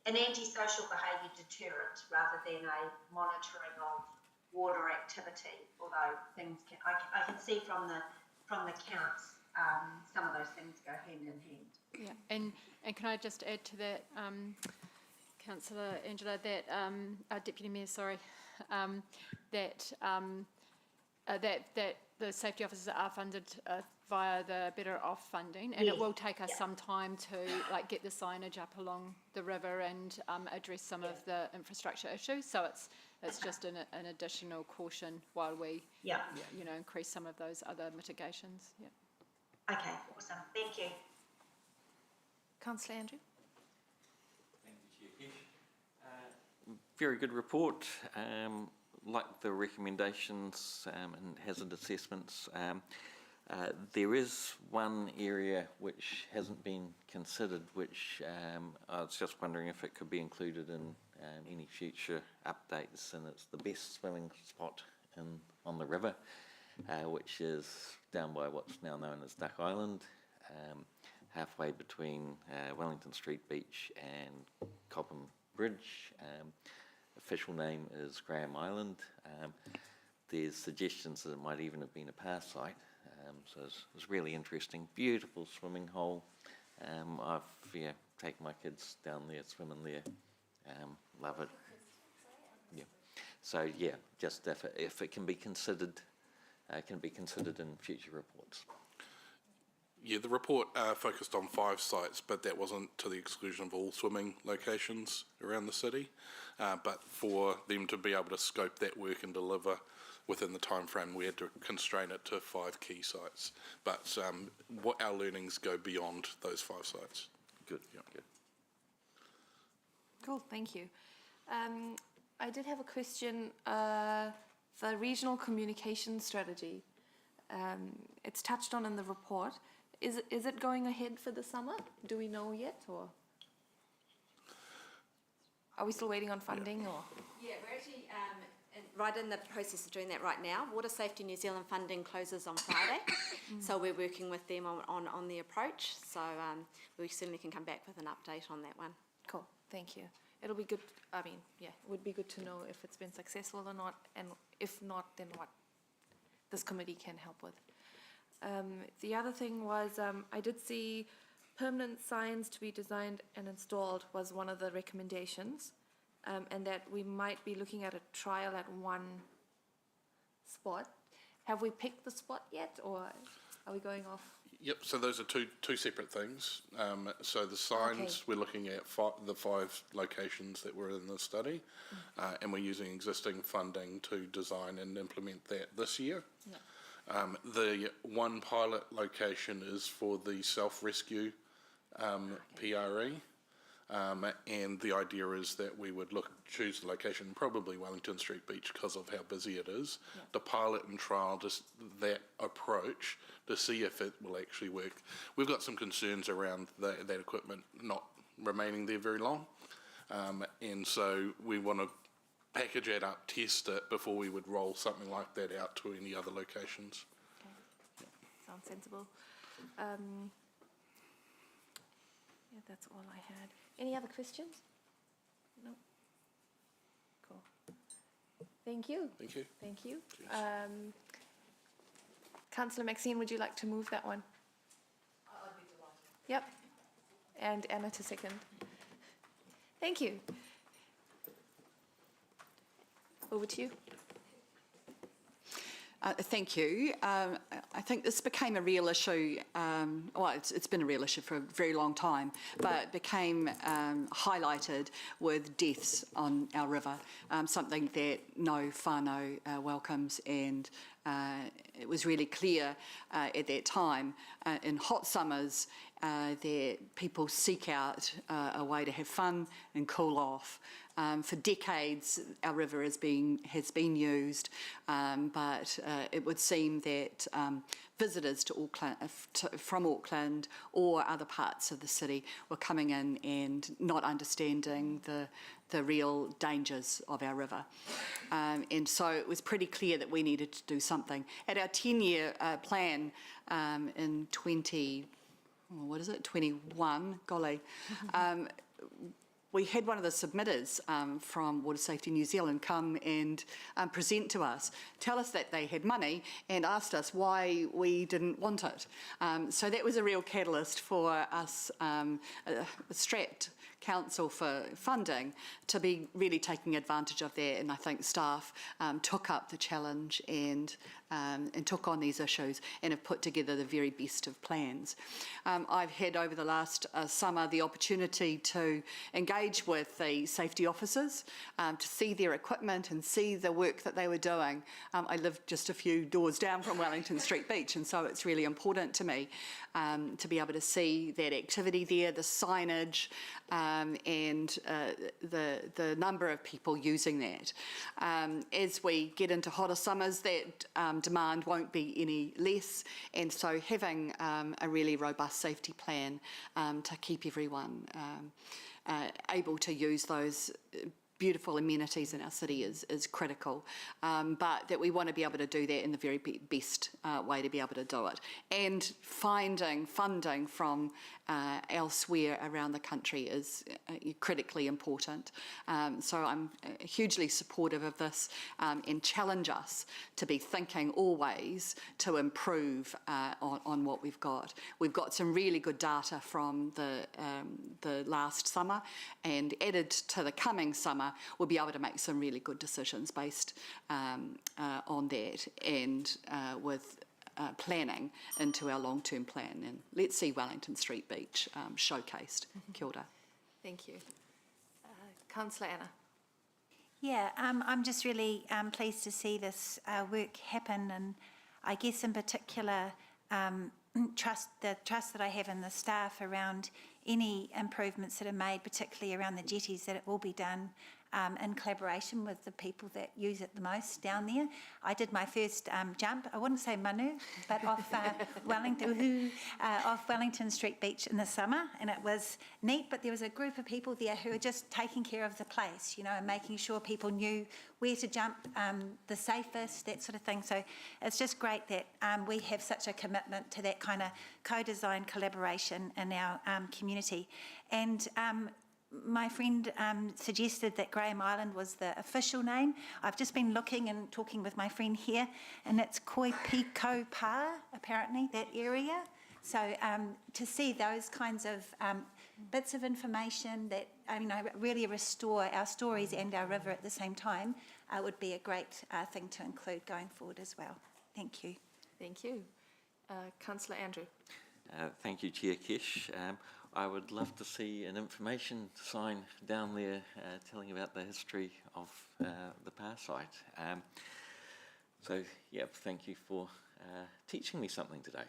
antisocial behaviour deterrent rather than a monitoring of water activity. Although things I can see from the counts, some of those things go hand in hand. Yeah, and can I just add to that, Councillor Angela, that Deputy Mayor, sorry, that the safety officers are funded via the Better Off funding, and it will take us some time to get the signage up along the river and address some of the infrastructure issues. So it's just an additional caution while we increase some of those other mitigations. Yeah. Okay, awesome. Thank you. Councillor Andrew. Thank you, Chair Kesh. Very good report. Like the recommendations and hazard assessments. There is one area which hasn't been considered, which I was just wondering if it could be included in any future updates, and it's the best swimming spot on the river, which is down by what's now known as Duck Island, halfway between Wellington Street Beach and Cobham Bridge. Official name is Graham Island. There's suggestions that it might even have been a pass site. So it's really interesting. Beautiful swimming hole. I've taken my kids down there, swimming there. Love it. Yeah. So yeah, just if it can be considered in future reports. Yeah, the report focused on 5 sites, but that wasn't to the exclusion of all swimming locations around the city. But for them to be able to scope that work and deliver within the time frame, we had to constrain it to 5 key sites. But what our learnings go beyond those 5 sites. Good. Yeah. Good. Cool, thank you. I did have a question. The regional communication strategy, it's touched on in the report. Is it going ahead for the summer? Do we know yet, or are we still waiting on funding? Or Yeah, we're actually right in the process of doing that right now. Water Safety New Zealand funding closes on Friday, so we're working with them on the approach. So we certainly can come back with an update on that one. Cool, thank you. It'll be good. I mean, yeah, it would be good to know if it's been successful or not, and if not, then what this committee can help with. The other thing was, I did see permanent signs to be designed and installed was one of the recommendations, and that we might be looking at a trial at one spot. Have we picked the spot yet, or are we going off? Yep, so those are two separate things. So the signs, Okay. we're looking at the 5 locations that were in the study, and we're using existing funding to design and implement that this year. Yeah. The one pilot location is for the self-rescue PRE, and the idea is that we would choose the location, probably Wellington Street Beach, because of how busy it is, to pilot and trial just that approach to see if it will actually work. We've got some concerns around that equipment not remaining there very long, and so we want to package it up, test it before we would roll something like that out to any other locations. Okay. Sounds sensible. Yeah, that's all I had. Any other questions? No? Cool. Thank you. Thank you. Thank you. Councillor Maxine, would you like to move that one? I'd be delighted. Yep. And Anna to second. Thank you. Over to you. Thank you. I think this became a real issue, well, it's been a real issue for a very long time, but it became highlighted with deaths on our river, something that no whānau welcomes, and it was really clear at that time in hot summers that people seek out a way to have fun and cool off. For decades, our river has been used, but it would seem that visitors to Auckland, from Auckland or other parts of the city were coming in and not understanding the real dangers of our river. And so it was pretty clear that we needed to do something. At our 10-year plan in 21, golly, we had one of the submitters from Water Safety New Zealand come and present to us, tell us that they had money, and asked us why we didn't want it. So that was a real catalyst for us, strapped council for funding, to be really taking advantage of that, and I think staff took up the challenge and took on these issues and have put together the very best of plans. I've had over the last summer the opportunity to engage with the safety officers, to see their equipment and see the work that they were doing. I live just a few doors down from Wellington Street Beach, and so it's really important to me to be able to see that activity there, the signage, and the number of people using that. As we get into hotter summers, that demand won't be any less, and so having a really robust safety plan to keep everyone able to use those beautiful amenities in our city is critical, but that we want to be able to do that in the very best way to be able to do it. And finding funding from elsewhere around the country is critically important. So I'm hugely supportive of this and challenge us to be thinking always to improve on what we've got. We've got some really good data from the last summer, and added to the coming summer, we'll be able to make some really good decisions based on that, and with planning into our long-term plan. And let's see Wellington Street Beach showcased. Kia ora. Thank you. Councillor Anna. Yeah, I'm just really pleased to see this work happen, and I guess in particular the trust that I have in the staff around any improvements that are made, particularly around the jetties, that it will be done in collaboration with the people that use it the most down there. I did my first jump, I wouldn't say manu, but off Wellington Street Beach in the summer, and it was neat, but there was a group of people there who were just taking care of the place, you know, and making sure people knew where to jump the safest, that sort of thing. So it's just great that we have such a commitment to that kind of co-design collaboration in our community. And my friend suggested that Graham Island was the official name. I've just been looking and talking with my friend here, and it's Koipiko Pa, apparently, that area. So to see those kinds of bits of information that really restore our stories and our river at the same time would be a great thing to include going forward as well. Thank you. Thank you. Councillor Andrew. Thank you, Chair Kish. I would love to see an information sign down there telling about the history of the PAR site. So, yeah, thank you for teaching me something today.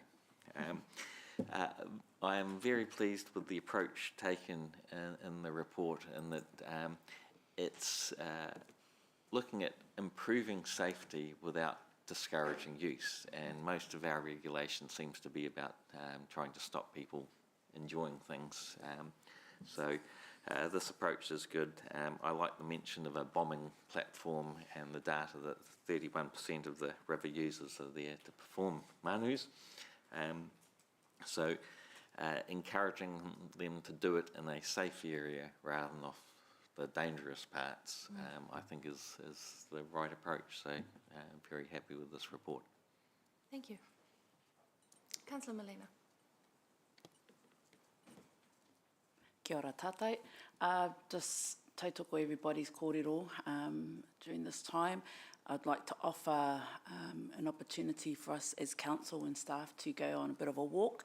I am very pleased with the approach taken in the report, and that it's looking at improving safety without discouraging use, and most of our regulation seems to be about trying to stop people enjoying things. So this approach is good. I like the mention of a bombing platform and the data that 31% of the river users are there to perform manus. So encouraging them to do it in a safe area rather than off the dangerous parts, I think is the right approach. So I'm very happy with this report. Thank you. Councillor Molina. Kia ora tātou. Just tautoko everybody's kōrero during this time. I'd like to offer an opportunity for us as council and staff to go on a bit of a walk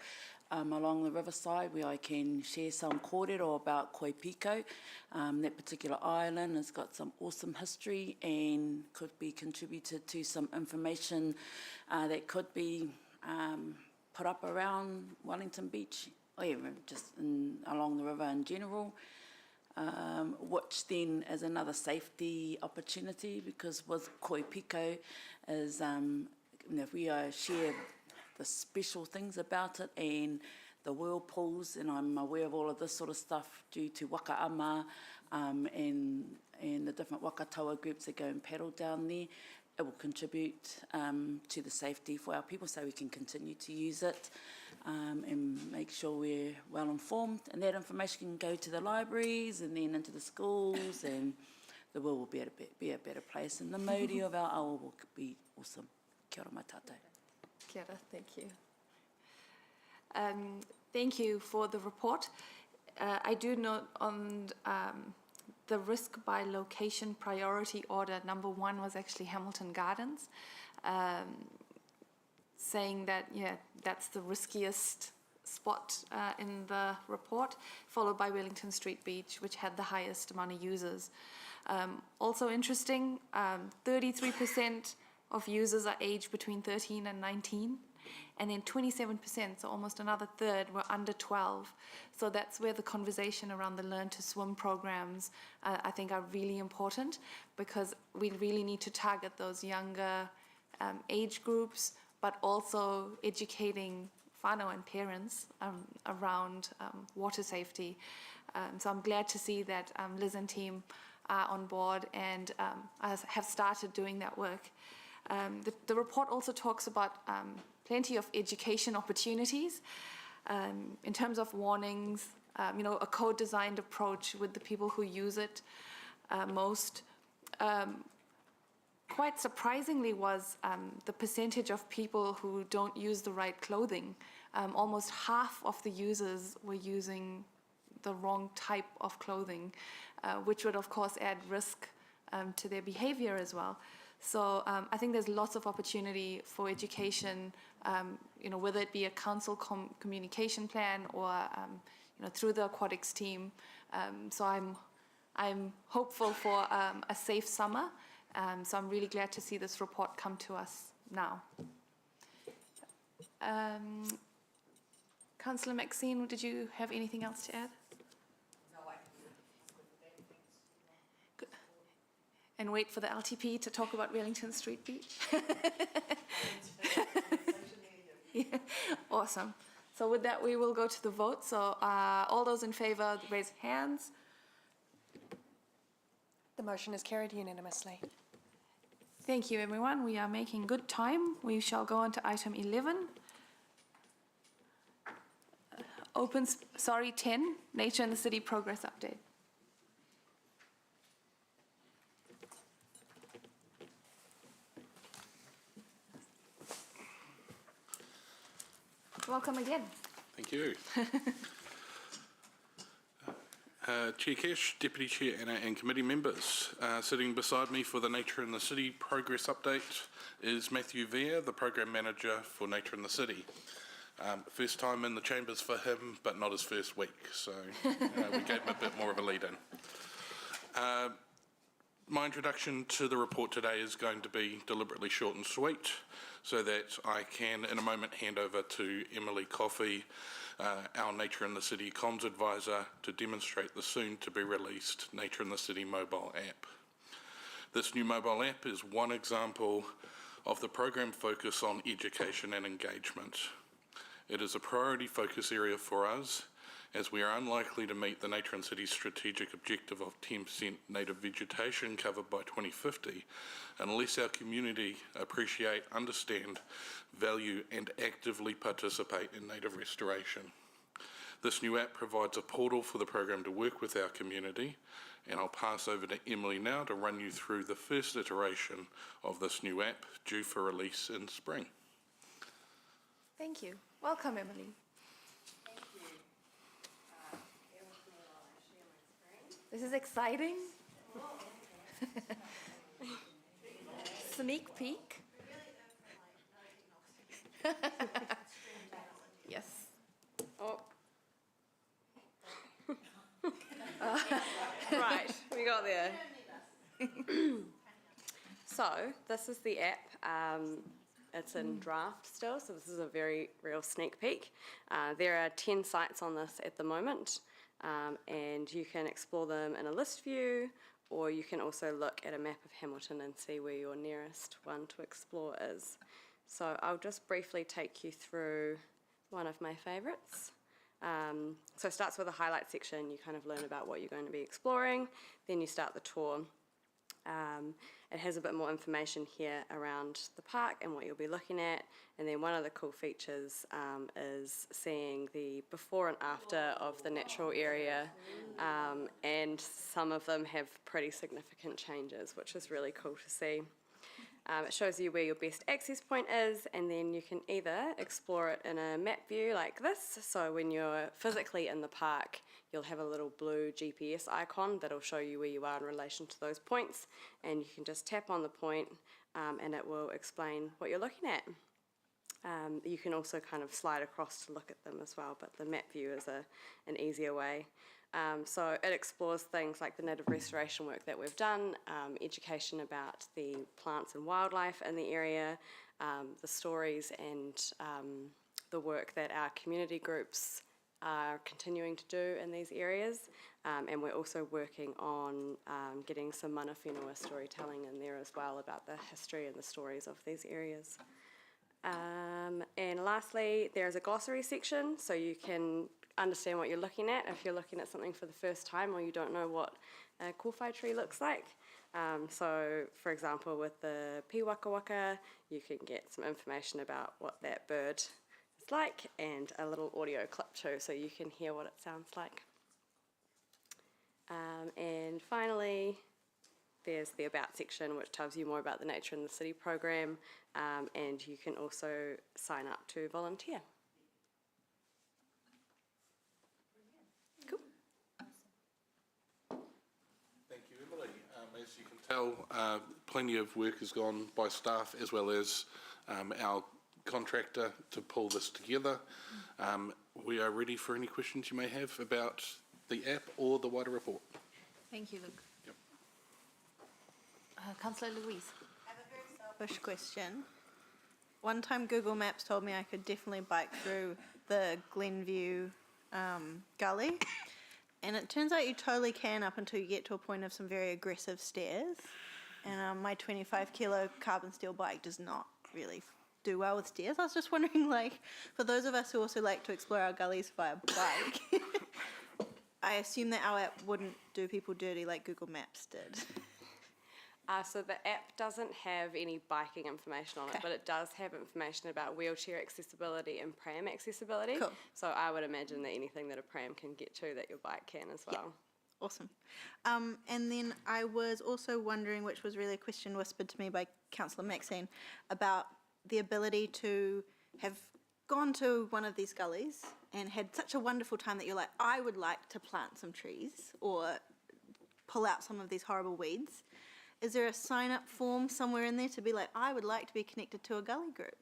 along the riverside, where I can share some kōrero about Koipiko. That particular island has got some awesome history and could be contributed to some information that could be put up around Wellington Beach, or even just along the river in general. Which then is another safety opportunity, because with Koipiko is, if we share the special things about it and the whirlpools, and I'm aware of all of this sort of stuff due to Wakaama and the different Wakatoa groups that go and paddle down there, it will contribute to the safety for our people, so we can continue to use it and make sure we're well informed, and that information can go to the libraries and then into the schools, and the world will be a better place, and the mauri of our awa will be awesome. Kia ora mai tātou. Kia ora, thank you. Thank you for the report. I do note on the risk by location priority order, number 1 was actually Hamilton Gardens, saying that, yeah, that's the riskiest spot in the report, followed by Wellington Street Beach, which had the highest amount of users. Also interesting, 33% of users are aged between 13 and 19, and then 27%, so almost another third, were under 12. So that's where the conversation around the Learn to Swim programs, I think, are really important, because we really need to target those younger age groups, but also educating whānau and parents around water safety. So I'm glad to see that Liz and team are on board and have started doing that work. The report also talks about plenty of education opportunities in terms of warnings, a co-designed approach with the people who use it most. Quite surprisingly was the percentage of people who don't use the right clothing. Almost half of the users were using the wrong type of clothing, which would of course add risk to their behavior as well. So I think there's lots of opportunity for education, whether it be a council communication plan or through the aquatics team. So I'm hopeful for a safe summer. So I'm really glad to see this report come to us now. Councillor Maxine, did you have anything else to add? Good. And wait for the LTP to talk about Wellington Street Beach. Yeah. Awesome. So with that, we will go to the vote. So all those in favour, raise hands. The motion is carried unanimously. Thank you, everyone. We are making good time. We shall go on to item 11. 10, Nature in the City Progress Update. Welcome again. Thank you. Chair Cash, Deputy Chair Anna and committee members. Sitting beside me for the Nature in the City Progress Update is Matthew Vere, the Program Manager for Nature in the City. First time in the chambers for him, but not his first week, so we gave him a bit more of a lead-in. My introduction to the report today is going to be deliberately short and sweet, so that I can, in a moment, hand over to Emily Coffey, our Nature in the City Comms Advisor, to demonstrate the soon-to-be-released Nature in the City mobile app. This new mobile app is one example of the program focus on education and engagement. It is a priority focus area for us, as we are unlikely to meet the Nature in the City's strategic objective of 10% native vegetation covered by 2050, unless our community appreciate, understand, value and actively participate in native restoration. This new app provides a portal for the program to work with our community, and I'll pass over to Emily now to run you through the first iteration of this new app due for release in spring. Thank you. Welcome, Emily. Thank you. Bear with me while I share my screen. This is exciting. Sneak peek. Yes. Oh. Right, we got there. So, this is the app. It's in draft still, so this is a very real sneak peek. There are 10 sites on this at the moment, and you can explore them in a list view, or you can also look at a map of Hamilton and see where your nearest one to explore is. So I'll just briefly take you through one of my favourites. So it starts with a highlight section. You kind of learn about what you're going to be exploring, then you start the tour. It has a bit more information here around the park and what you'll be looking at, and then one of the cool features is seeing the before and after of the natural area, and some of them have pretty significant changes, which is really cool to see. It shows you where your best access point is, and then you can either explore it in a map view like this, so when you're physically in the park you'll have a little blue GPS icon that'll show you where you are in relation to those points, and you can just tap on the point and it will explain what you're looking at. You can also kind of slide across to look at them as well, but the map view is an easier way. So it explores things like the native restoration work that we've done, education about the plants and wildlife in the area, the stories and the work that our community groups are continuing to do in these areas, and we're also working on getting some mana whenua storytelling in there as well about the history and the stories of these areas. And lastly, there is a glossary section, so you can understand what you're looking at if you're looking at something for the first time or you don't know what a kōwhai tree looks like. So, for example, with the pīwaka waka, you can get some information about what that bird is like and a little audio clip too, so you can hear what it sounds like. And finally, there's the About section, which tells you more about the Nature in the City program, and you can also sign up to volunteer. Cool. Thank you, Emily. As you can tell, plenty of work has gone by staff as well as our contractor to pull this together. We are ready for any questions you may have about the app or the wider report. Thank you, Luke. Yep. Councillor Louise. I have a very selfish question. One time Google Maps told me I could definitely bike through the Glenview gully, and it turns out you totally can up until you get to a point of some very aggressive stairs, and my 25 kilo carbon steel bike does not really do well with stairs. I was just wondering, like, for those of us who also like to explore our gullies via bike, I assume that our app wouldn't do people dirty like Google Maps did. So the app doesn't have any biking information on it, but it does have information about wheelchair accessibility and pram accessibility. Cool. So I would imagine that anything that a pram can get to, that your bike can as well. Yeah. Awesome. And then I was also wondering, which was really a question whispered to me by Councillor Maxine, about the ability to have gone to one of these gullies and had such a wonderful time that you're like, I would like to plant some trees or pull out some of these horrible weeds. Is there a sign-up form somewhere in there to be like, I would like to be connected to a gully group?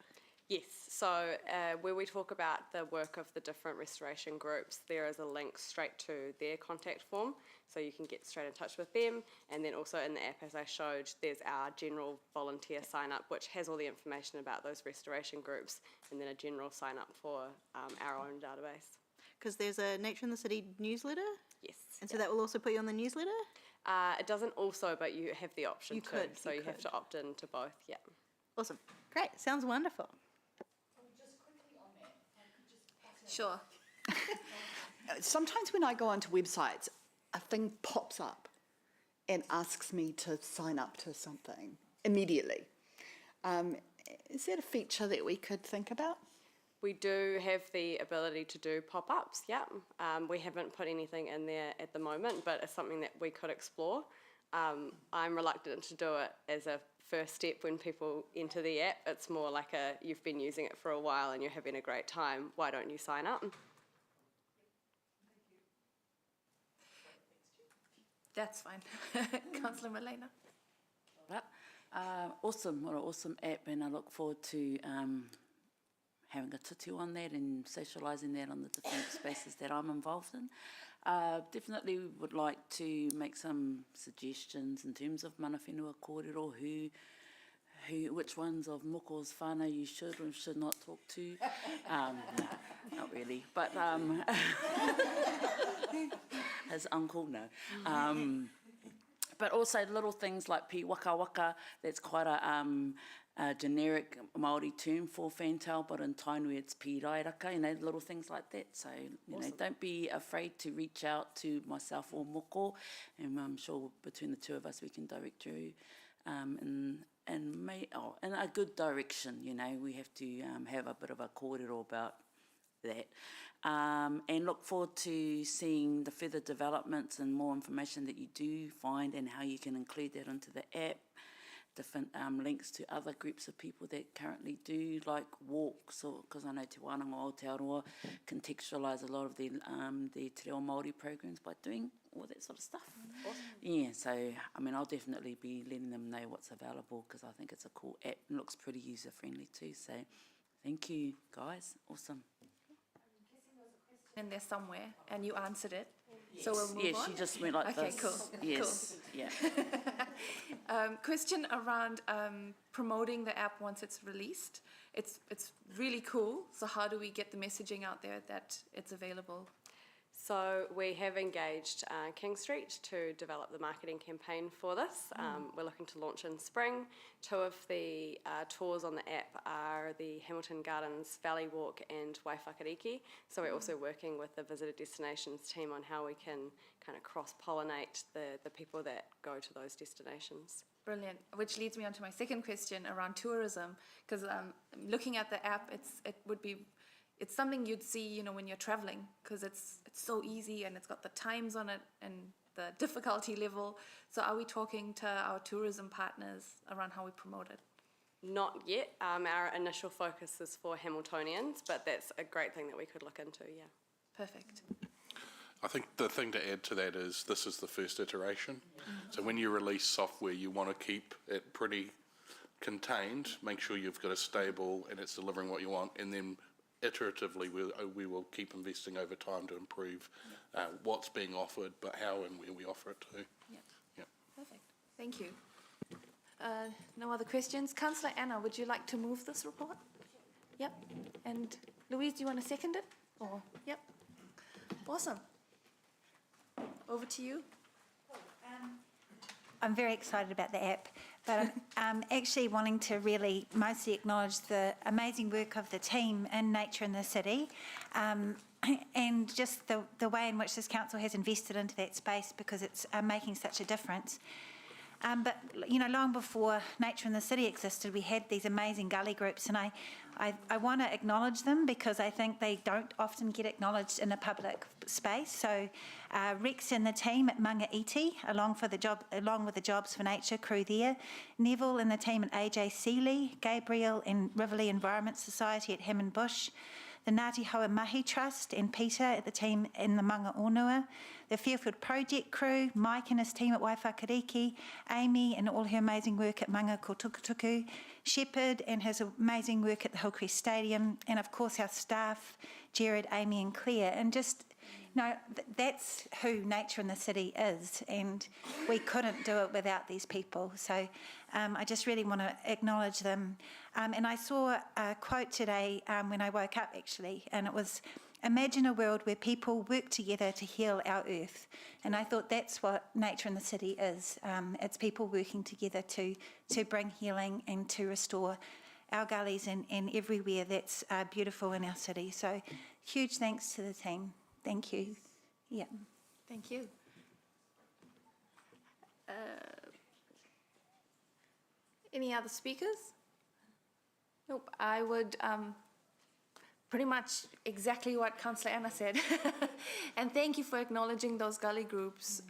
Yes, so where we talk about the work of the different restoration groups, there is a link straight to their contact form, so you can get straight in touch with them. And then also in the app, as I showed, there's our general volunteer sign-up, which has all the information about those restoration groups, and then a general sign-up for our own database. Because there's a Nature in the City newsletter? Yes. And so that will also put you on the newsletter? It doesn't also, but you have the option to. Could, so you have to opt in to both, yeah. Awesome. Great. Sounds wonderful. Sure. Sometimes when I go onto websites, a thing pops up and asks me to sign up to something immediately. Is that a feature that we could think about? We do have the ability to do pop-ups, yeah. We haven't put anything in there at the moment, but it's something that we could explore. I'm reluctant to do it as a first step when people enter the app. It's more like you've been using it for a while and you're having a great time, why don't you sign up? That's fine. Councillor Malena. Awesome, what an awesome app, and I look forward to having a tutu on that and socialising that on the different spaces that I'm involved in. Definitely would like to make some suggestions in terms of mana whenua kōrero, which ones of moko's whānau you should or should not talk to. Not really, but his uncle, no. But also little things like pīwaka waka, that's quite a generic Māori term for fantail, but in Tainui it's pīrairaka, you know, little things like that. So, you know, don't be afraid to reach out to myself or Moko, and I'm sure between the two of us we can direct you in a good direction. You know, we have to have a bit of a kōrero about that. And look forward to seeing the further developments and more information that you do find and how you can include that into the app. Different links to other groups of people that currently do like walks, because I know Te Wānanga o Aotearoa contextualise a lot of the Te Reo Māori programs by doing all that sort of stuff. Awesome. Yeah, so I mean I'll definitely be letting them know what's available because I think it's a cool app and looks pretty user friendly too. So thank you guys, awesome. In there somewhere, and you answered it. Yes. So we'll move on. Yes, she just went like this. Okay, cool. Yes, cool. yeah. Question around promoting the app once it's released. it's really cool. So how do we get the messaging out there that it's available? So we have engaged King Street to develop the marketing campaign for this. We're looking to launch in spring. 2 of the tours on the app are the Hamilton Gardens Valley Walk and Waiwhakariki. So we're also working with the visitor destinations team on how we can kind of cross-pollinate the people that go to those destinations. Brilliant. Which leads me on to my second question around tourism, because looking at the app, it's something you'd see, you know, when you're traveling, because it's so easy and it's got the times on it and the difficulty level. So are we talking to our tourism partners around how we promote it? Not yet. Our initial focus is for Hamiltonians, but that's a great thing that we could look into, yeah. Perfect. I think the thing to add to that is this is the first iteration. So when you release software, you want to keep it pretty contained, make sure you've got a stable and it's delivering what you want, and then iteratively we will keep investing over time to improve what's being offered, but how and where we offer it to. Yeah. Perfect. Thank you. No other questions? Councillor Anna, would you like to move this report? Yep. And Louise, do you want to second it? Or yep. Awesome. Over to you. I'm very excited about the app, but I'm actually wanting to really mostly acknowledge the amazing work of the team in Nature in the City, and just the way in which this council has invested into that space, because it's making such a difference. But, you know, long before Nature in the City existed, we had these amazing gully groups, and I want to acknowledge them because I think they don't often get acknowledged in a public space. So Rex and the team at Mangaiti, along with the Jobs for Nature crew there, Neville and the team at AJ Seeley, Gabriel and Riverlea Environment Society at Hammond Bush, the Ngāti Hoa Mahi Trust and Peter at the team in the Manga Onua, the Fairfield Project crew, Mike and his team at Waiwhakariki, Amy and all her amazing work at Manga Kotukutuku, Shepherd and his amazing work at the Hillcrest Stadium, and of course our staff, Jared, Amy and Claire, and just, you know, that's who Nature in the City is, and we couldn't do it without these people. So I just really want to acknowledge them. And I saw a quote today when I woke up, actually, and it was, "Imagine a world where people work together to heal our earth." And I thought that's what Nature in the City is. It's people working together to bring healing and to restore our gullies and everywhere that's beautiful in our city. So huge thanks to the team. Thank you. Yeah. Thank you. Any other speakers? Nope. I would pretty much exactly what Councillor Anna said. And thank you for acknowledging those gully groups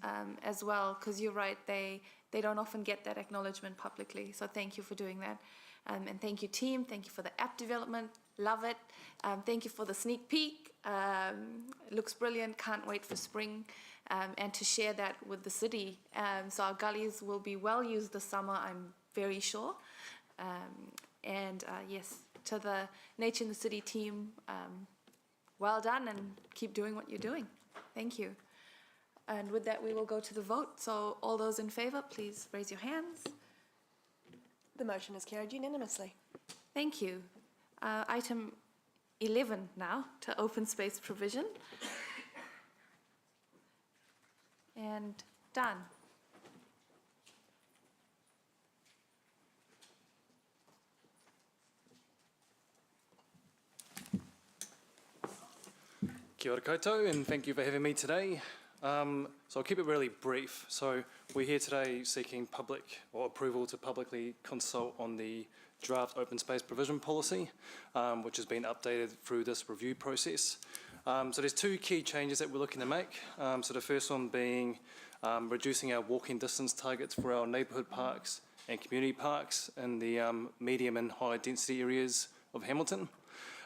as well, because you're right, they don't often get that acknowledgement publicly. So thank you for doing that. And thank you, team. Thank you for the app development. Love it. Thank you for the sneak peek. It looks brilliant. Can't wait for spring and to share that with the city. So our gullies will be well used this summer, I'm very sure. And yes, to the Nature in the City team, well done and keep doing what you're doing. Thank you. And with that, we will go to the vote. So all those in favour, please raise your hands. The motion is carried unanimously. Thank you. Item 11 now, to open space provision. And done. Kia ora koutou, and thank you for having me today. So I'll keep it really brief. So we're here today seeking approval to publicly consult on the draft open space provision policy, which has been updated through this review process. So there's 2 key changes that we're looking to make. So the first one being reducing our walking distance targets for our neighbourhood parks and community parks in the medium and high density areas of Hamilton.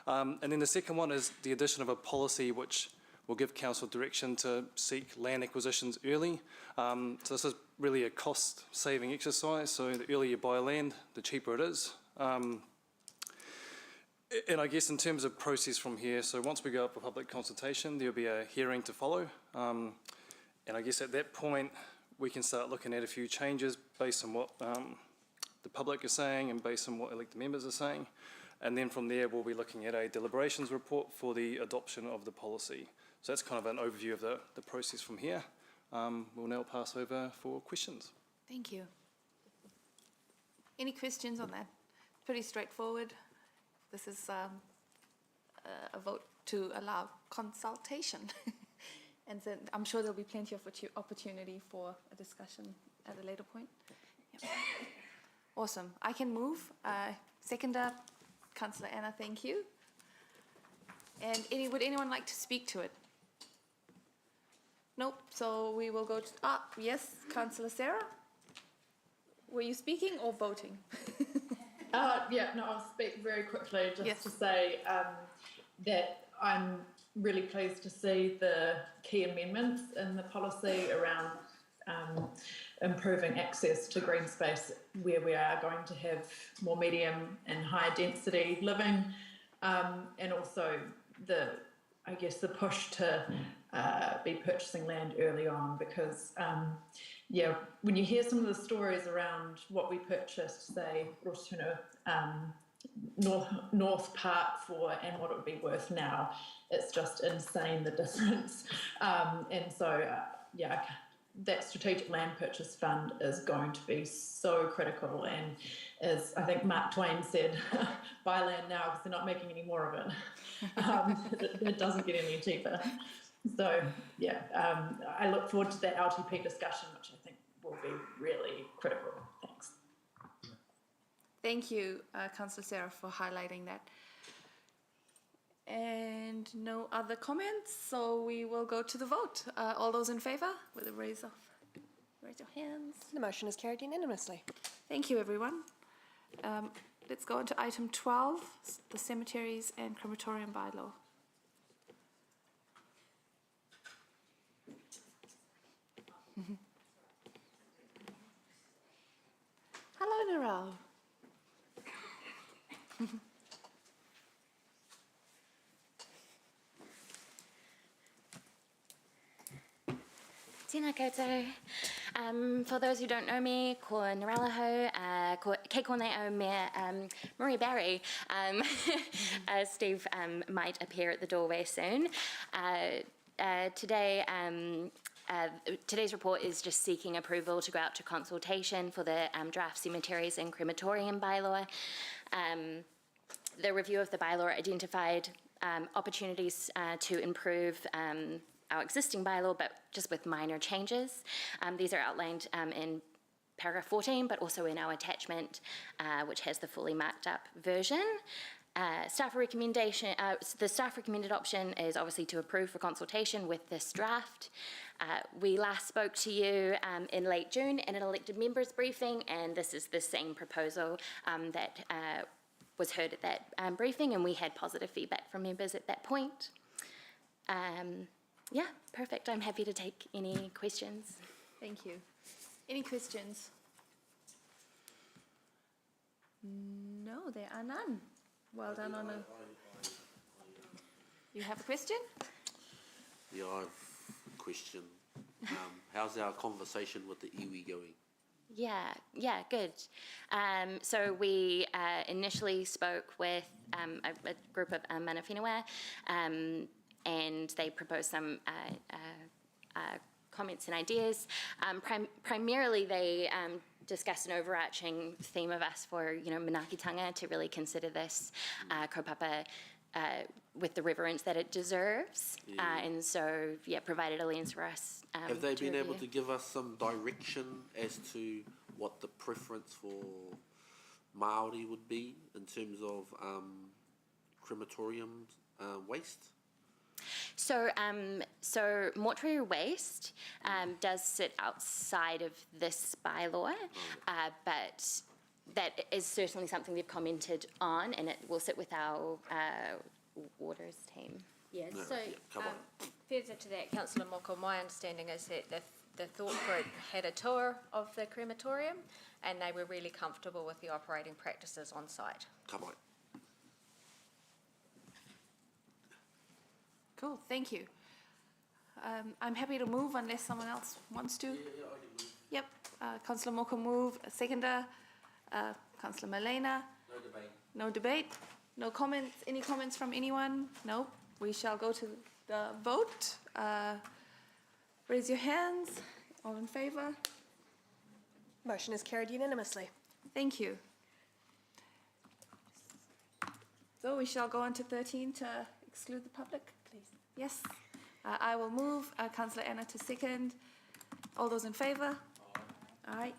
And then the second one is the addition of a policy which will give council direction to seek land acquisitions early. So this is really a cost-saving exercise. So the earlier you buy land, the cheaper it is. And I guess in terms of process from here, so once we go up for public consultation, there'll be a hearing to follow. And I guess at that point, we can start looking at a few changes based on what the public is saying and based on what elected members are saying. And then from there, we'll be looking at a deliberations report for the adoption of the policy. So that's kind of an overview of the process from here. We'll now pass over for questions. Thank you. Any questions on that? Pretty straightforward. This is a vote to allow consultation. And then I'm sure there'll be plenty of opportunity for a discussion at a later point. Yep. Awesome. I can move. Seconder, Councillor Anna, thank you. And would anyone like to speak to it? Nope. So we will go to, yes, Councillor Sarah. Were you speaking or voting? Yeah, no, I'll speak very quickly just to say that I'm really pleased to see the key amendments in the policy around improving access to green space where we are going to have more medium and higher density living, and also the push to be purchasing land early on, because when you hear some of the stories around what we purchased, say Rotuna North Park for and what it would be worth now, it's just insane, the difference. And so that strategic land purchase fund is going to be so critical, and as I think Mark Twain said, buy land now because they're not making any more of it. It doesn't get any cheaper. So I look forward to that LTP discussion, which I think will be really critical. Thanks. Thank you, Councillor Sarah, for highlighting that. And no other comments, so we will go to the vote. All those in favour, with a raise your hands. The motion is carried unanimously. Thank you, everyone. Let's go on to item 12, the cemeteries and crematorium bylaw. Hello, Narelle. Tēnā koutou. For those who don't know me, ko Naralaho, kei konei au me Marie Barry. Steve might appear at the doorway soon. Today's report is just seeking approval to go out to consultation for the draft cemeteries and crematorium bylaw. The review of the bylaw identified opportunities to improve our existing bylaw, but just with minor changes. These are outlined in paragraph 14, but also in our attachment, which has the fully marked up version. The staff recommended option is obviously to approve for consultation with this draft. We last spoke to you in late June in an elected members briefing, and this is the same proposal that was heard at that briefing, and we had positive feedback from members at that point. Yeah, perfect. I'm happy to take any questions. Thank you. Any questions? No, there are none. Well done on a... You have a question? Yeah, I have a question. How's our conversation with the iwi going? Yeah, good. So we initially spoke with a group of mana whenua, and they proposed some comments and ideas. Primarily, they discussed an overarching theme of us for, manaakitanga to really consider this kaupapa with the reverence that it deserves. And so, provided a lens for us. Have they been able to give us some direction as to what the preference for Māori would be in terms of crematorium waste? So mortuary waste does sit outside of this bylaw, but that is certainly something they've commented on, and it will sit with our waters team. Yeah, so further to that, Councillor Moko, my understanding is that the thought group had a tour of the crematorium, and they were really comfortable with the operating practices on site. Come on. Cool, thank you. I'm happy to move unless someone else wants to. Yeah, I can move. Yep, Councillor Moko move, seconder, Councillor Malena. No debate. No debate. No comments, any comments from anyone? No? We shall go to the vote. Raise your hands. All in favour? Motion is carried unanimously. Thank you. So we shall go on to 13 to exclude the public, please. Yes. I will move. Councillor Anna to second. All those in favour? Aye.